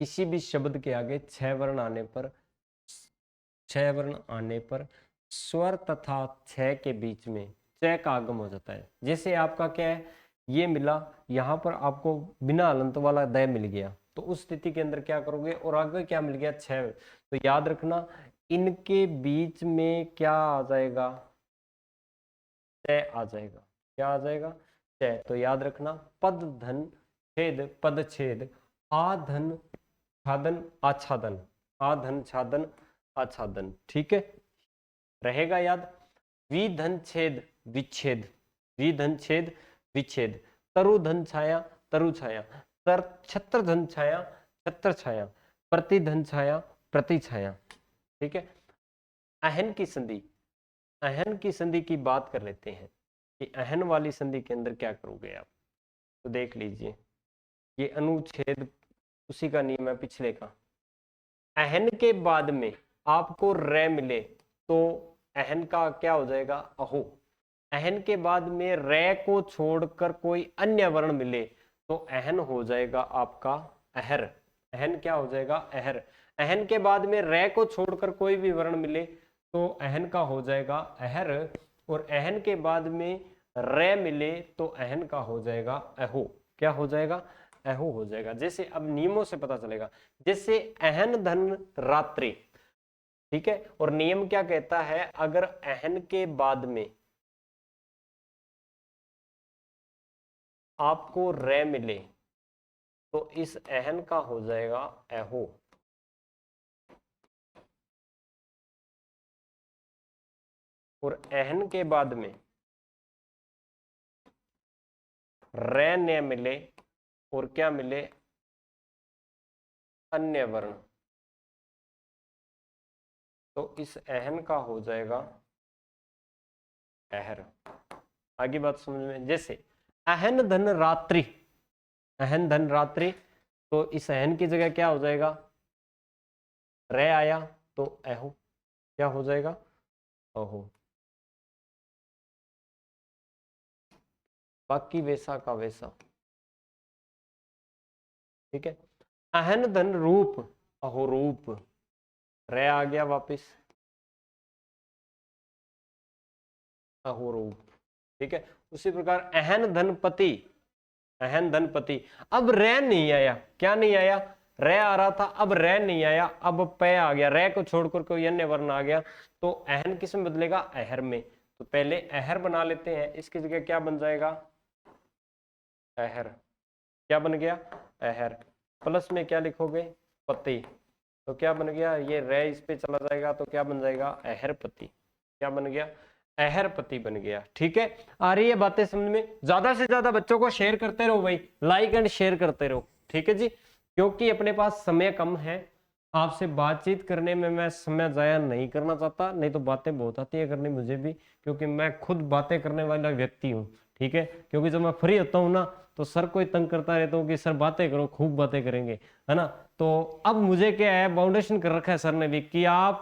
किसी भी शब्द के आगे 6 वर्ण आने पर, 6 वर्ण आने पर स्वर तथा 6 के बीच में तय का आगम हो जाता है। जैसे आपका क्या है, ये मिला, यहां पर आपको बिना हलंत वाला दय मिल गया, तो उस स्थिति के अंदर क्या करोगे? और आगे क्या मिल गया? 6। तो याद रखना इनके बीच में क्या आ जाएगा? तय आ जाएगा। क्या आ जाएगा? तय। तो याद रखना पद धन छेद पद छेद, आधन छादन आच्छादन, आधन छादन आच्छादन, ठीक है, रहेगा याद। विधन छेद विच्छेद, विधन छेद विच्छेद, तरु धन छाया तरु छाया, तर छत्र धन छाया छत्र छाया, प्रतिधन छाया प्रति छाया, ठीक है। अहन की संधि, अहन की संधि की बात कर लेते हैं कि अहन वाली संधि के अंदर क्या करोगे आप। तो देख लीजिए, ये अनुच्छेद उसी का नियम है पिछले का। अहन के बाद में आपको रे मिले तो अहन का क्या हो जाएगा? अहो। अहन के बाद में रे को छोड़कर कोई अन्य वर्ण मिले तो अहन हो जाएगा आपका अहर। अहन क्या हो जाएगा? अहर। अहन के बाद में रे को छोड़कर कोई भी वर्ण मिले तो अहन का हो जाएगा अहर, और अहन के बाद में रे मिले तो अहन का हो जाएगा अहो। क्या हो जाएगा? अहो हो जाएगा। जैसे अब नियमों से पता चलेगा, जैसे अहन धन रात्रि, ठीक है, और नियम क्या कहता है? अगर अहन के बाद में आपको रे मिले तो इस अहन का हो जाएगा अहो। और अहन के बाद में रे न मिले और क्या मिले? अन्य वर्ण, तो इस अहन का हो जाएगा अहर। आगे बात समझ में। जैसे अहन धन रात्रि, अहन धन रात्रि, तो इस अहन की जगह क्या हो जाएगा? रे आया तो अहो। क्या हो जाएगा? अहो। बाकी वैसा का वैसा, ठीक है। अहन धन रूप, अहो रूप, रे आ गया वापिस, अहो रूप, ठीक है। उसी प्रकार अहन धनपति, अहन धनपति, अब रे नहीं आया। क्या नहीं आया? रे आ रहा था, अब रे नहीं आया, अब पे आ गया। रे को छोड़कर कोई अन्य वर्ण आ गया तो अहन किस में बदलेगा? अहर में। तो पहले अहर बना लेते हैं, इसकी जगह क्या बन जाएगा? अहर। क्या बन गया, अहर। प्लस में क्या लिखोगे, पति, तो क्या बन गया, ये रे इस पे चला जाएगा तो क्या बन जाएगा, अहरपति। क्या बन गया, अहरपति बन गया। ठीक है, आ रही है बातें समझ में? ज्यादा से ज्यादा बच्चों को शेयर करते रहो भाई, लाइक एंड शेयर करते रहो। ठीक है जी, क्योंकि अपने पास समय कम है, आपसे बातचीत करने में मैं समय जाया नहीं करना चाहता, नहीं तो बातें बहुत आती है करने मुझे भी, क्योंकि मैं खुद बातें करने वाला व्यक्ति हूँ। ठीक है, क्योंकि जब मैं फ्री होता हूँ ना तो सर को ही तंग करता रहता हूँ कि सर बातें करो, खूब बातें करेंगे, है ना। तो अब मुझे क्या है, बाउंडेशन कर रखा है सर ने भी कि आप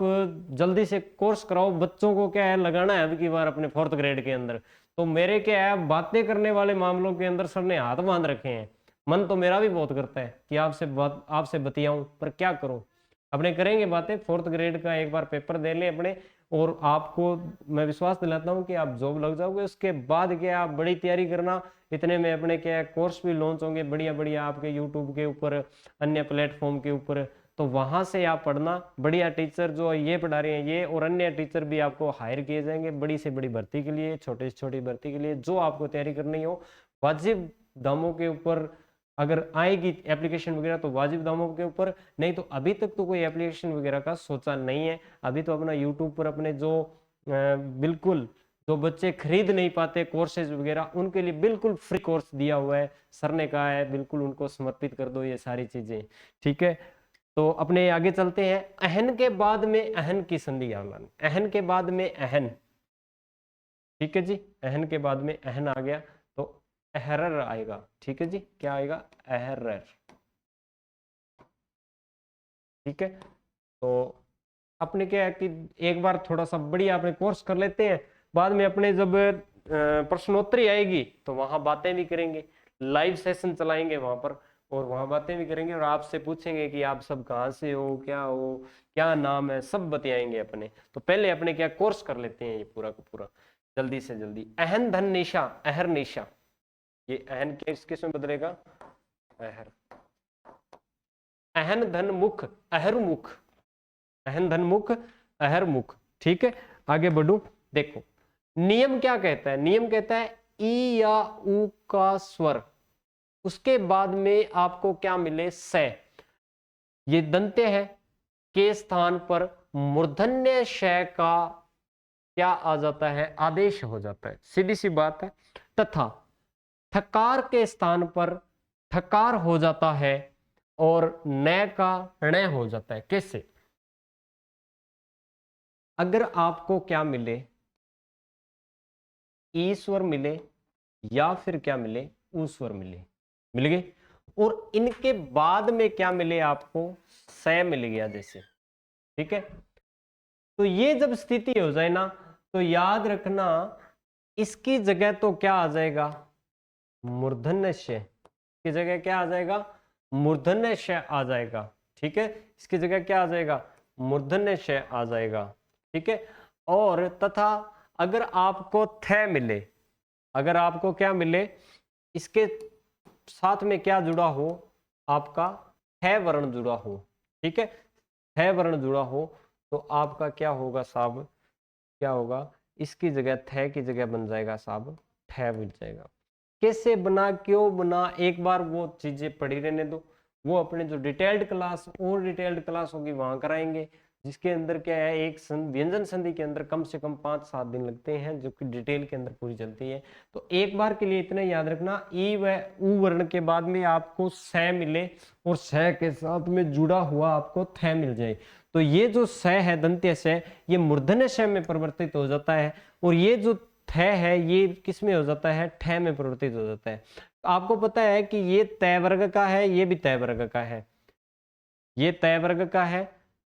जल्दी से कोर्स कराओ, बच्चों को क्या है लगाना है अब की बार अपने 4th ग्रेड के अंदर। तो मेरे क्या है, बातें करने वाले मामलों के अंदर सर ने हाथ बांध रखे हैं। मन तो मेरा भी बहुत करता है कि आपसे बतियाऊं, पर क्या करूं। अपने करेंगे बातें, 4th ग्रेड का एक बार पेपर दे लें अपने, और आपको मैं विश्वास दिलाता हूं कि आप जॉब लग जाओगे। उसके बाद क्या, आप बड़ी तैयारी करना, इतने में अपने क्या कोर्स भी लॉन्च होंगे बढ़िया बढ़िया आपके यूट्यूब के ऊपर, अन्य प्लेटफॉर्म के ऊपर। तो वहां से आप पढ़ना, बढ़िया टीचर जो ये पढ़ा रहे हैं ये और अन्य टीचर भी आपको हायर किए जाएंगे बड़ी से बड़ी भर्ती के लिए, छोटे से छोटी भर्ती के लिए, जो आपको तैयारी करनी हो। वाजिब दामों के ऊपर अगर आएगी एप्लीकेशन वगैरह तो वाजिब दामों के ऊपर, नहीं तो अभी तक तो कोई एप्लीकेशन वगैरह का सोचा नहीं है। अभी तो अपना यूट्यूब पर अपने जो बिल्कुल जो बच्चे खरीद नहीं पाते कोर्सेज वगैरह, उनके लिए बिल्कुल फ्री कोर्स दिया हुआ है, सर ने कहा है बिल्कुल उनको समर्पित कर दो ये सारी चीजें। ठीक है, तो अपने आगे चलते हैं। अहन के बाद में अहन की संधि आलान, अहन के बाद में अहन। ठीक है जी, अहन के बाद में अहन आ गया तो अहरर आएगा। ठीक है जी, क्या आएगा, अहरर। ठीक है, तो अपने क्या है कि एक बार थोड़ा सा बढ़िया अपने कोर्स कर लेते हैं, बाद में अपने जब प्रश्नोत्तरी आएगी तो वहां बातें भी करेंगे, लाइव सेशन चलाएंगे वहां पर, और वहां बातें भी करेंगे और आपसे पूछेंगे कि आप सब कहाँ से हो, क्या नाम है, सब बतियाएंगे अपने। तो पहले अपने क्या कोर्स कर लेते हैं ये पूरा का पूरा जल्दी से जल्दी। अहन धन निशा, अहर निशा, ये अहन किस में बदलेगा, अहर। अहन धन मुख, अहर मुख, अहन धन मुख, अहर मुख। ठीक है, आगे बढ़ू। देखो नियम क्या कहता है, नियम कहता है ई या ऊ का स्वर, उसके बाद में आपको क्या मिले, स। ये दंत्य है, के स्थान पर मूर्धन्य श का क्या आ जाता है, आदेश हो जाता है, सीधी सी बात है। तथा थकार के स्थान पर थकार हो जाता है और न का ण हो जाता है। कैसे, अगर आपको क्या मिले, ईश्वर मिले या फिर क्या मिले, ऊश्वर मिले, मिल गए, और इनके बाद में क्या मिले आपको, स मिल गया जैसे। ठीक है, तो ये जब स्थिति हो जाए ना तो याद रखना इसकी जगह तो क्या आ जाएगा, मूर्धन्य श की जगह क्या आ जाएगा, मूर्धन्य श आ जाएगा। ठीक है, इसकी जगह क्या आ जाएगा, मूर्धन्य श आ जाएगा। ठीक है, और तथा अगर आपको थ मिले, अगर आपको क्या मिले, इसके साथ में क्या जुड़ा हो, आपका है वर्ण जुड़ा हो। ठीक है वर्ण जुड़ा हो तो आपका क्या होगा साहब, क्या होगा, इसकी जगह थ की जगह बन जाएगा साहब, ठ बन जाएगा। कैसे बना, क्यों बना, एक बार वो चीजें पड़ी रहने दो, वो अपने जो डिटेल्ड क्लास और डिटेल्ड क्लास होगी वहां कराएंगे, जिसके अंदर क्या है, एक व्यंजन संधि के अंदर कम से कम 5-7 दिन लगते हैं, जो कि डिटेल के अंदर पूरी चलती है। तो एक बार के लिए इतना याद रखना, ई व उ वर्ण के बाद में आपको स मिले और स के साथ में जुड़ा हुआ आपको थ मिल जाए, तो ये जो स है दंत्य स, ये मूर्धन्य श में परिवर्तित हो जाता है, और ये जो थ है ये किस में हो जाता है, ठ में परिवर्तित हो जाता है। आपको पता है कि ये तय वर्ग का है, ये भी तय वर्ग का है, ये तय वर्ग का है,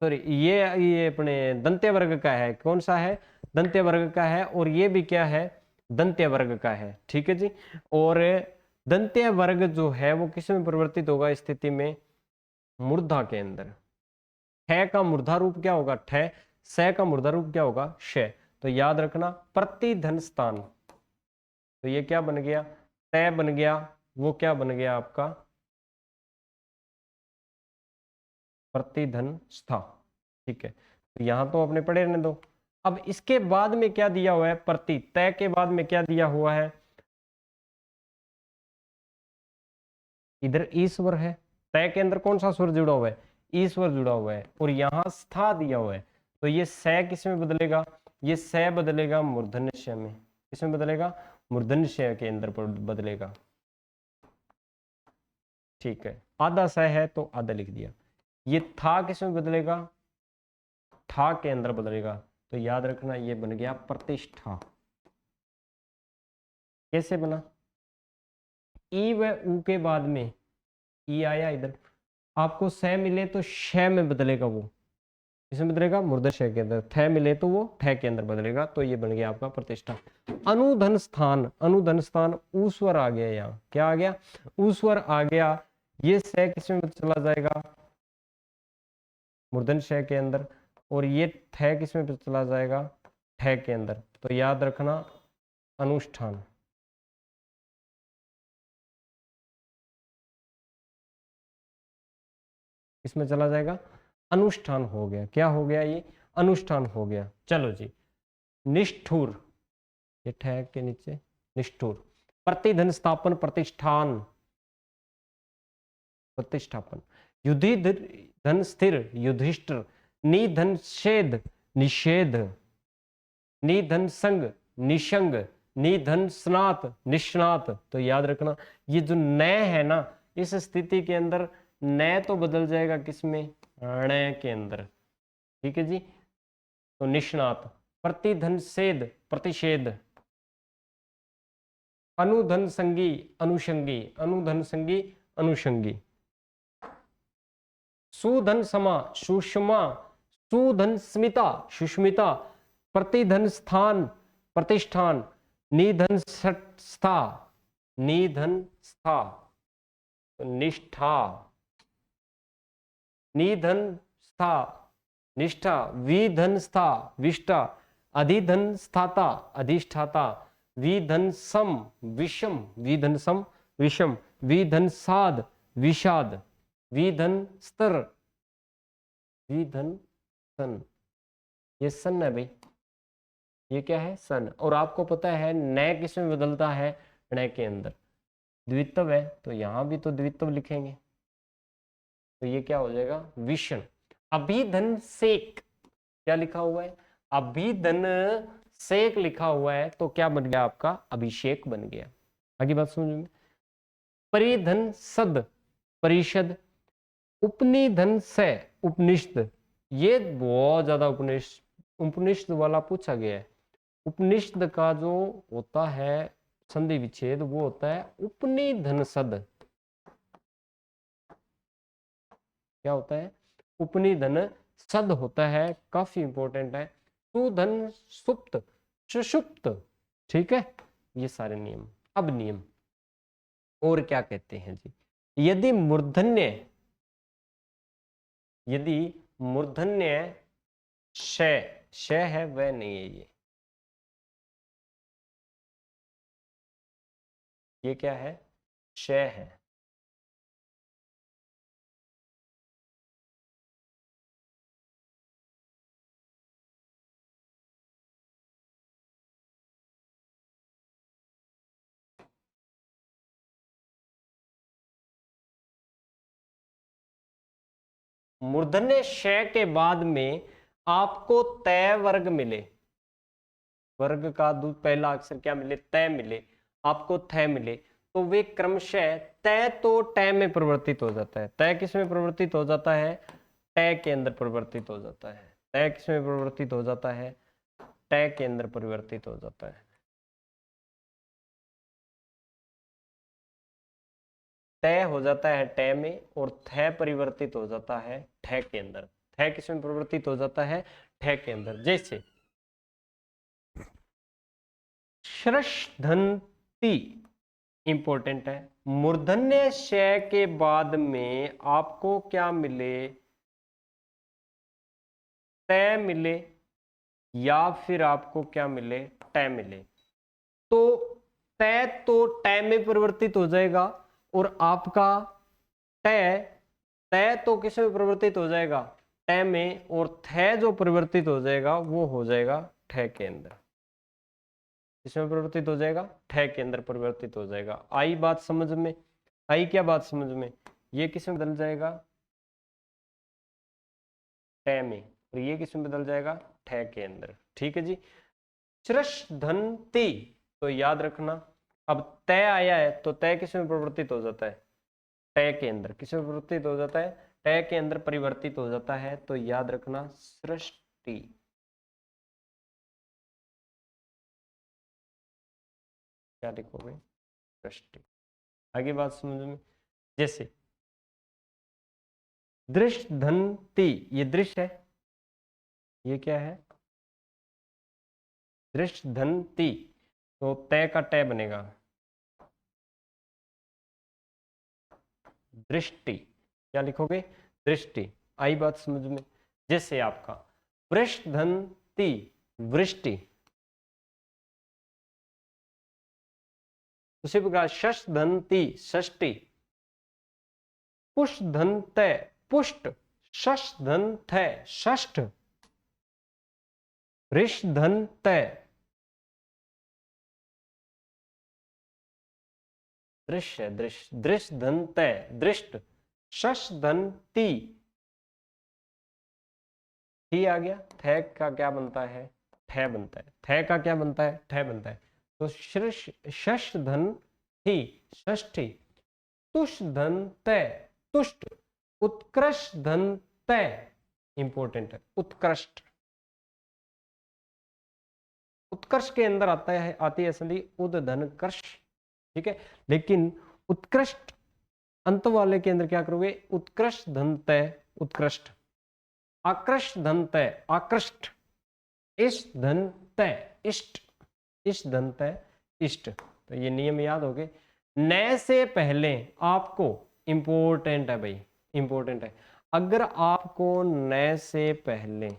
सॉरी ये अपने दंत्य वर्ग का है, कौन सा है, दंत्य वर्ग का है, और ये भी क्या है, दंत्य वर्ग का है। ठीक है जी, और दंत्य वर्ग जो है वो किस में परिवर्तित होगा स्थिति में, मूर्धा के अंदर। ठ का मूर्धा रूप क्या होगा, ठ, स का मूर्धा रूप क्या होगा, श। तो याद रखना प्रतिधन स्थान, तो ये क्या बन गया, तय बन गया, वो क्या बन गया आपका, प्रतिधन स्था। ठीक है, तो यहां तो अपने पढ़े रहने दो। अब इसके बाद में क्या दिया हुआ है, प्रति, तय के बाद में क्या दिया हुआ है, इधर ईश्वर है, तय के अंदर कौन सा स्वर जुड़ा हुआ है, ईश्वर जुड़ा हुआ है, और यहाँ स्था दिया हुआ है, तो ये स किस में बदलेगा, ये स बदलेगा मूर्धन्य श में, किसमें बदलेगा, मूर्धन्य श के अंदर बदलेगा। ठीक है, आधा स है तो आधा लिख दिया। ये था किसमें बदलेगा, ठा के अंदर बदलेगा, तो याद रखना ये बन गया प्रतिष्ठा। कैसे बना, ई व ऊ के बाद में ई आया, इधर आपको स मिले तो श में बदलेगा, वो इसमें बदलेगा मूर्धन्य श के अंदर, थ मिले तो वो ठ के अंदर बदलेगा, तो ये बन गया आपका प्रतिष्ठा। अनुधन स्थान, अनुधन स्थान ऊ स्वर आ गया, यहाँ क्या आ गया, ऊ स्वर आ गया, ये स किसमें चला जाएगा, मूर्धन्य श के अंदर, और ये थ किसमें चला जाएगा, ठ के अंदर, तो याद रखना अनुष्ठान। इसमें चला जाएगा, अनुष्ठान हो गया, क्या हो गया, ये अनुष्ठान हो गया। चलो जी, निष्ठुर, ये ठहर के नीचे निष्ठुर, प्रतिधन स्थापन प्रतिष्ठान, प्रतिष्ठापन, युधि धन स्थिर युधिष्ठिर, निधन छेद निषेध, निधन संग निशंग, निधन स्नात निष्णात, तो याद रखना ये जो न है ना, इस स्थिति के अंदर न तो बदल जाएगा किसमें, ण के अंदर, ठीक है जी, तो निष्णात, प्रतिधन सेद प्रतिषेध, अनुधन संगी अनुषंगी, अनुधन संगी अनुषंगी, सुधन समा सुषमा, सुधन स्मिता सुष्मिता, प्रतिधन स्थान प्रतिष्ठान, निधन स्था निधन स्था, निष्ठा, निधन स्था निष्ठा, विधन स्था विष्टा, अधिधन स्थाता अधिष्ठाता, विधन सम विषम, विधन सम विषम, विधन साध विषाद, विधन स्तर विधन सन, ये सन है भाई, ये क्या है सन, और आपको पता है न किसमें बदलता है, ण के अंदर, द्वित्व है तो यहां भी तो द्वित्व लिखेंगे, तो ये क्या हो जाएगा विषण। अभिधन सेक, क्या लिखा हुआ है, अभिधन सेक लिखा हुआ है, तो क्या बन गया आपका, अभिषेक बन गया। आगे बात समझ में, परिधन सद परिषद, उपनिधन से उपनिषद, ये बहुत ज्यादा उपनिषद वाला पूछा गया है। उपनिषद का जो होता है संधि विच्छेद, वो होता है उपनिधन सद, क्या होता है, उपनिधन सद होता है, काफी इंपॉर्टेंट है। सुधन सुप्त सुषुप्त, ठीक है, ये सारे नियम। अब नियम और क्या कहते हैं जी, यदि मूर्धन्य, यदि मूर्धन्य श है वह नहीं है, ये क्या है, श है, मूर्धन्य श के बाद में आपको तय वर्ग मिले, वर्ग का पहला अक्षर क्या मिले, तय मिले, आपको थ मिले, तो वे क्रमशः तय तो ट में परिवर्तित हो जाता है। तय किस में परिवर्तित हो जाता है, ट के अंदर परिवर्तित हो जाता है। तय किस में परिवर्तित हो जाता है, ट के अंदर परिवर्तित हो जाता है। तय हो जाता है ट में, और थ परिवर्तित हो जाता है ठ के अंदर। थ किस में परिवर्तित हो जाता है, ठ के अंदर। जैसे श्रष्धन्ति इंपॉर्टेंट है, मूर्धन्य श के बाद में आपको क्या मिले, तय मिले, या फिर आपको क्या मिले, ट मिले, तो तय तो ट में परिवर्तित हो जाएगा, और आपका तय, तय तो किस में परिवर्तित हो जाएगा, ट में, और थ जो परिवर्तित हो जाएगा वो हो जाएगा ठ के अंदर। इसमें परिवर्तित हो जाएगा, ठ के अंदर परिवर्तित हो जाएगा। आई बात समझ में। आई क्या बात समझ में? ये किस में बदल जाएगा? टे में। और ये किस में बदल जाएगा? ठे के अंदर। ठीक है जी। श्रश धन ती, तो याद रखना अब तय आया है तो तय किस में परिवर्तित हो जाता है? तय के अंदर। किस में परिवर्तित हो जाता है? तय के अंदर परिवर्तित हो जाता है, तो याद रखना सृष्टि। क्या लिखोगे? सृष्टि। आगे बात समझ में? जैसे दृश्य धन ती, ये दृश्य है, ये क्या है? दृश्य धन ती, तो तय का तय बनेगा दृष्टि। क्या लिखोगे? दृष्टि। आई बात समझ में? जैसे आपका वृष धन ती, वृष्टि। उसी प्रकार शश धन ती, षष्टि। पुष्ट धन तय, पुष्ट। शश धन तय, षष्ठ। ऋष धन तय, दृश्य। दृश्य, दृश्य धन तय, दृष्ट। शश धन ती, ही आ गया। थे का क्या बनता है? ठे बनता है। थे का क्या बनता है? ठे बनता है। तो शश धन ही, षष्ठी। तुष धन तय, तुष्ट। उत्कृष्ट धन तय, इंपॉर्टेंट है उत्कृष्ट। उत्कर्ष के अंदर आता है, आती है संधि उद धन कर्ष। ठीक है, लेकिन उत्कृष्ट अंत वाले के अंदर क्या करोगे? उत्कृष्ट धन तय, उत्कृष्ट। आकृष्ट धन तय, आकृष्ट। इष्ट धन तय, इष्ट। इष्ट धन तय, इष्ट। तो ये नियम याद हो गए। नए से पहले आपको, इंपॉर्टेंट है भाई, इंपॉर्टेंट है, अगर आपको नए से पहले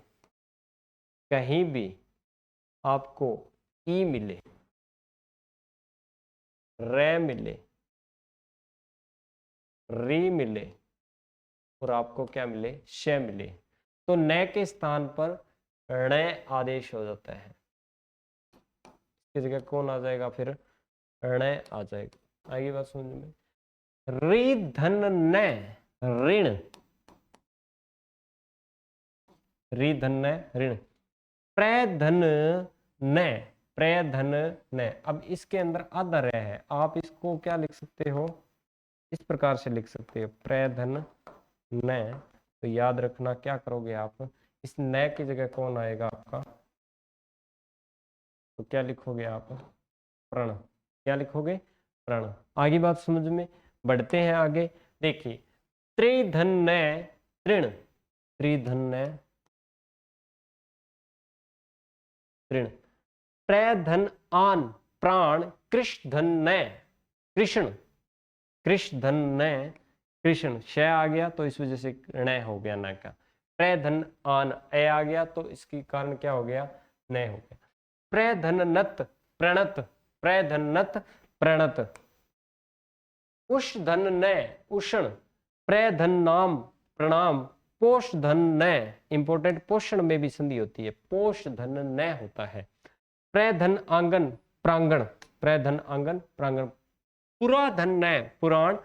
कहीं भी आपको ई मिले, रे मिले, री मिले और आपको क्या मिले? श मिले, तो न के स्थान पर ण आदेश हो जाता है। इसकी जगह कौन आ जाएगा फिर? ण आ जाएगा। आगे बात समझ में? री धन न ऋण, री धन न ऋण। प्र धन न, प्र धन न। अब इसके अंदर आधा रह है, आप इसको क्या लिख सकते हो? इस प्रकार से लिख सकते हो, प्र धन न। तो याद रखना क्या करोगे आप? इस न की जगह कौन आएगा आपका? तो क्या लिखोगे आप? प्रण। क्या लिखोगे? प्रण। आगे बात समझ में? बढ़ते हैं आगे। देखिए त्रिधन न तृण, त्रिधन न तृण। प्रधन आन प्राण, कृष्ण धन न कृष्ण, कृष्ण धन न कृष्ण। श आ गया तो इस वजह से ण हो गया न का। प्रधन आन ए आ गया तो इसके कारण क्या हो गया? न हो गया। प्रधननत प्रणत, प्रधनत प्रणत। उष धन न उष्ण, प्रधन नाम प्रणाम। पोष धन न, इंपोर्टेंट, पोषण में भी संधि होती है, पोष धन न होता है। प्रधन आंगन प्रांगण, प्रधन आंगन प्रांगण। पुरा धन न पुराण,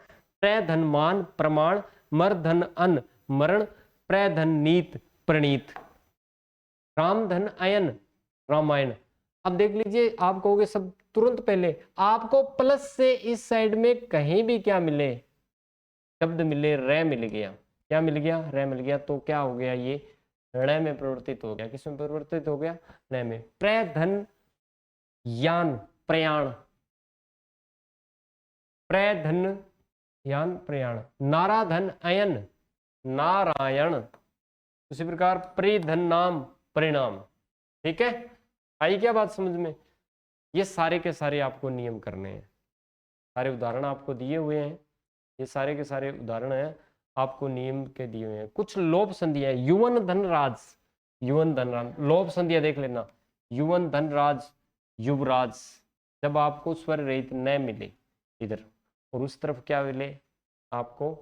प्रधन मान प्रमाण। मरधन अन मरण, प्रधन नीत प्रणीत। रामधन अयन रामायण। अब देख लीजिए, आप कहोगे सब तुरंत पहले आपको प्लस से इस साइड में कहीं भी क्या मिले? शब्द मिले, रे मिल गया। क्या मिल गया? रे मिल गया। तो क्या हो गया? ये ण में परिवर्तित हो गया। किसमें परिवर्तित हो गया? ण में। प्रधन यान प्रयाण, प्रधन यान प्रयाण। नाराधन अयन नारायण। उसी प्रकार परिधन नाम परिणाम। ठीक है, आई क्या बात समझ में? ये सारे के सारे आपको नियम करने हैं। सारे उदाहरण आपको दिए हुए हैं, ये सारे के सारे उदाहरण हैं आपको नियम के दिए हुए हैं। कुछ लोप संधियां, युवन धनराज, युवन धनराज, लोप संधियां देख लेना। युवन धनराज, युवराज। जब आपको स्वर रहित न मिले इधर और उस तरफ क्या मिले आपको?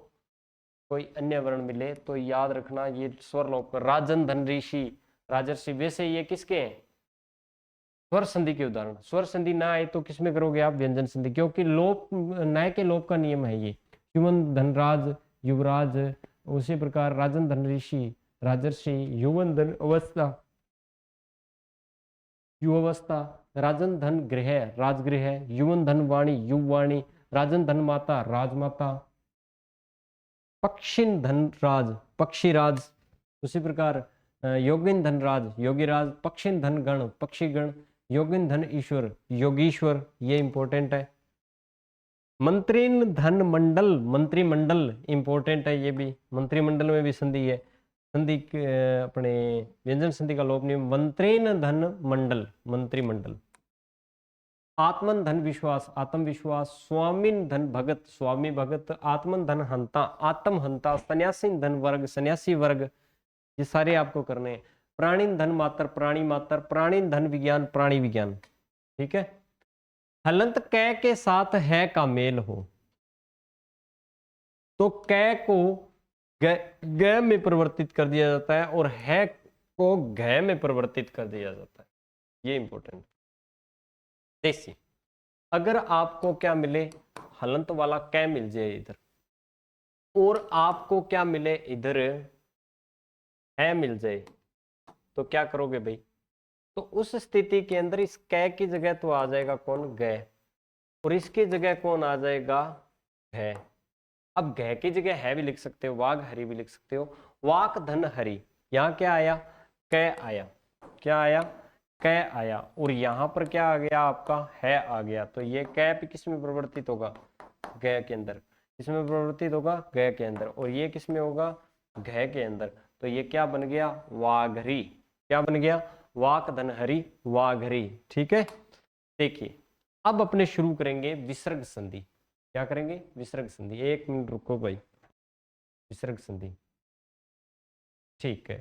कोई अन्य वर्ण मिले तो याद रखना ये स्वर लोप। राजन धन ऋषि, राजर्षि। वैसे ये किसके हैं? स्वर संधि के उदाहरण। स्वर संधि ना आए तो किसमें करोगे आप? व्यंजन संधि, क्योंकि लोप नए के लोप का नियम है ये। युवन धनराज युवराज, उसी प्रकार राजन धन ऋषि राजर्षि, युवन धन अवस्था युवावस्था, राजन धन गृह राजगृह, युवन धन वाणी युवाणी, राजन धन माता राजमाता, पक्षिन धनराज पक्षीराज, उसी प्रकार योगिन धनराज योगीराज, पक्षिन धन गण पक्षीगण, योगिन धन ईश्वर योगीश्वर, ये इंपॉर्टेंट है। मंत्रीन धन मंडल मंत्रिमंडल इंपॉर्टेंट है, ये भी मंत्रिमंडल में भी संधि है, संधि अपने व्यंजन संधि का लोप नियम, मंत्रेन धन मंडल मंत्रिमंडल। आत्मन धन विश्वास आत्म विश्वास, स्वामीन धन भगत स्वामी भगत, आत्मन धन हंता आत्म हंता, सन्यासीन धन वर्ग सन्यासी वर्ग, ये सारे आपको करने हैं। प्राणीन धन मातर प्राणी मातर, प्राणीन धन विज्ञान प्राणी विज्ञान, ठीक है। हलंत कै के साथ है का मेल हो तो कै को ग में परिवर्तित कर दिया जाता है और है को घ में परिवर्तित कर दिया जाता है, ये इंपॉर्टेंट। देसी अगर आपको क्या मिले, हलंत वाला कै मिल जाए इधर और आपको क्या मिले इधर है मिल जाए, तो क्या करोगे भाई? तो उस स्थिति के अंदर इस कै की जगह तो आ जाएगा कौन? ग, और इसकी जगह कौन आ जाएगा? है। अब घ की जगह है भी लिख सकते हो, वाघ हरि भी लिख सकते हो, वाक धन हरि, यहां क्या आया? कै आया, क्या आया? कै आया, और यहां पर क्या आ गया? आपका है आ गया, तो ये कै पे किस में परिवर्तित होगा? ग के अंदर। इसमें परिवर्तित होगा ग के अंदर, और ये किस में होगा? घ के अंदर। तो ये क्या बन गया? वाघरी। क्या बन गया? वाक धन हरि वाघरी, ठीक है। देखिए अब अपने शुरू करेंगे विसर्ग संधि। क्या करेंगे? विसर्ग संधि। एक मिनट रुको भाई, विसर्ग संधि, ठीक है।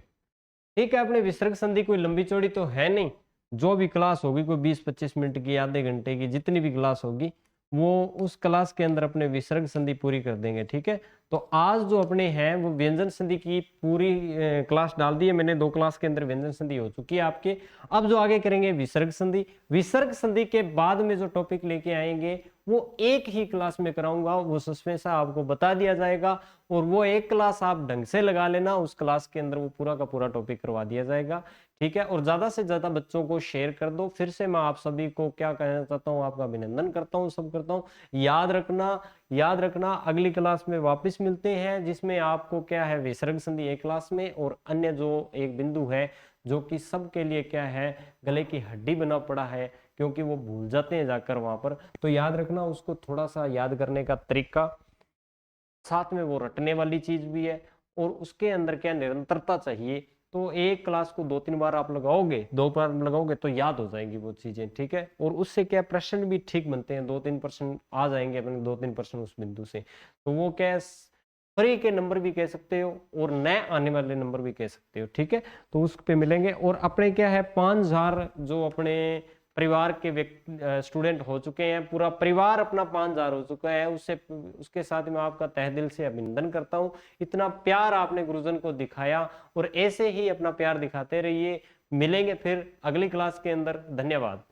ठीक है, अपने विसर्ग संधि कोई लंबी चौड़ी तो है नहीं, जो भी क्लास होगी कोई 20-25 मिनट की, आधे घंटे की, जितनी भी क्लास होगी वो उस क्लास के अंदर अपने विसर्ग संधि पूरी कर देंगे, ठीक है। तो आज जो अपने हैं वो व्यंजन संधि की पूरी क्लास डाल दी है मैंने, 2 क्लास के अंदर व्यंजन संधि हो चुकी है आपके। अब जो आगे करेंगे विसर्ग संधि। विसर्ग संधि के बाद में जो टॉपिक लेके आएंगे वो एक ही क्लास में कराऊंगा, वो सस्पेंस आपको बता दिया जाएगा, और वो एक क्लास आप ढंग से लगा लेना, उस क्लास के अंदर वो पूरा का पूरा टॉपिक करवा दिया जाएगा, ठीक है। और ज्यादा से ज्यादा बच्चों को शेयर कर दो। फिर से मैं आप सभी को क्या कहना चाहता हूँ, आपका अभिनंदन करता हूँ, सब करता हूँ। याद रखना अगली क्लास में वापस मिलते हैं, जिसमें आपको क्या है, विसर्ग संधि एक क्लास में, और अन्य जो एक बिंदु है जो कि सबके लिए क्या है, गले की हड्डी बना पड़ा है, क्योंकि वो भूल जाते हैं जाकर वहां पर। तो याद रखना, उसको थोड़ा सा याद करने का तरीका, साथ में वो रटने वाली चीज भी है, और उसके अंदर क्या निरंतरता चाहिए। तो एक क्लास को 2-3 बार आप लगाओगे, 2 बार लगाओगे तो याद हो जाएंगी वो चीजें, ठीक है। और उससे क्या प्रश्न भी ठीक बनते हैं, 2-3% आ जाएंगे अपने, 2-3% उस बिंदु से। तो वो क्या, फ्री के नंबर भी कह सकते हो और नए आने वाले नंबर भी कह सकते हो, ठीक है। तो उस पे मिलेंगे। और अपने क्या है, 5000 जो अपने परिवार के व्यक्ति स्टूडेंट हो चुके हैं, पूरा परिवार अपना 5000 हो चुका है, उससे उसके साथ मैं आपका तहे दिल से अभिनंदन करता हूं। इतना प्यार आपने गुरुजन को दिखाया, और ऐसे ही अपना प्यार दिखाते रहिए। मिलेंगे फिर अगली क्लास के अंदर। धन्यवाद।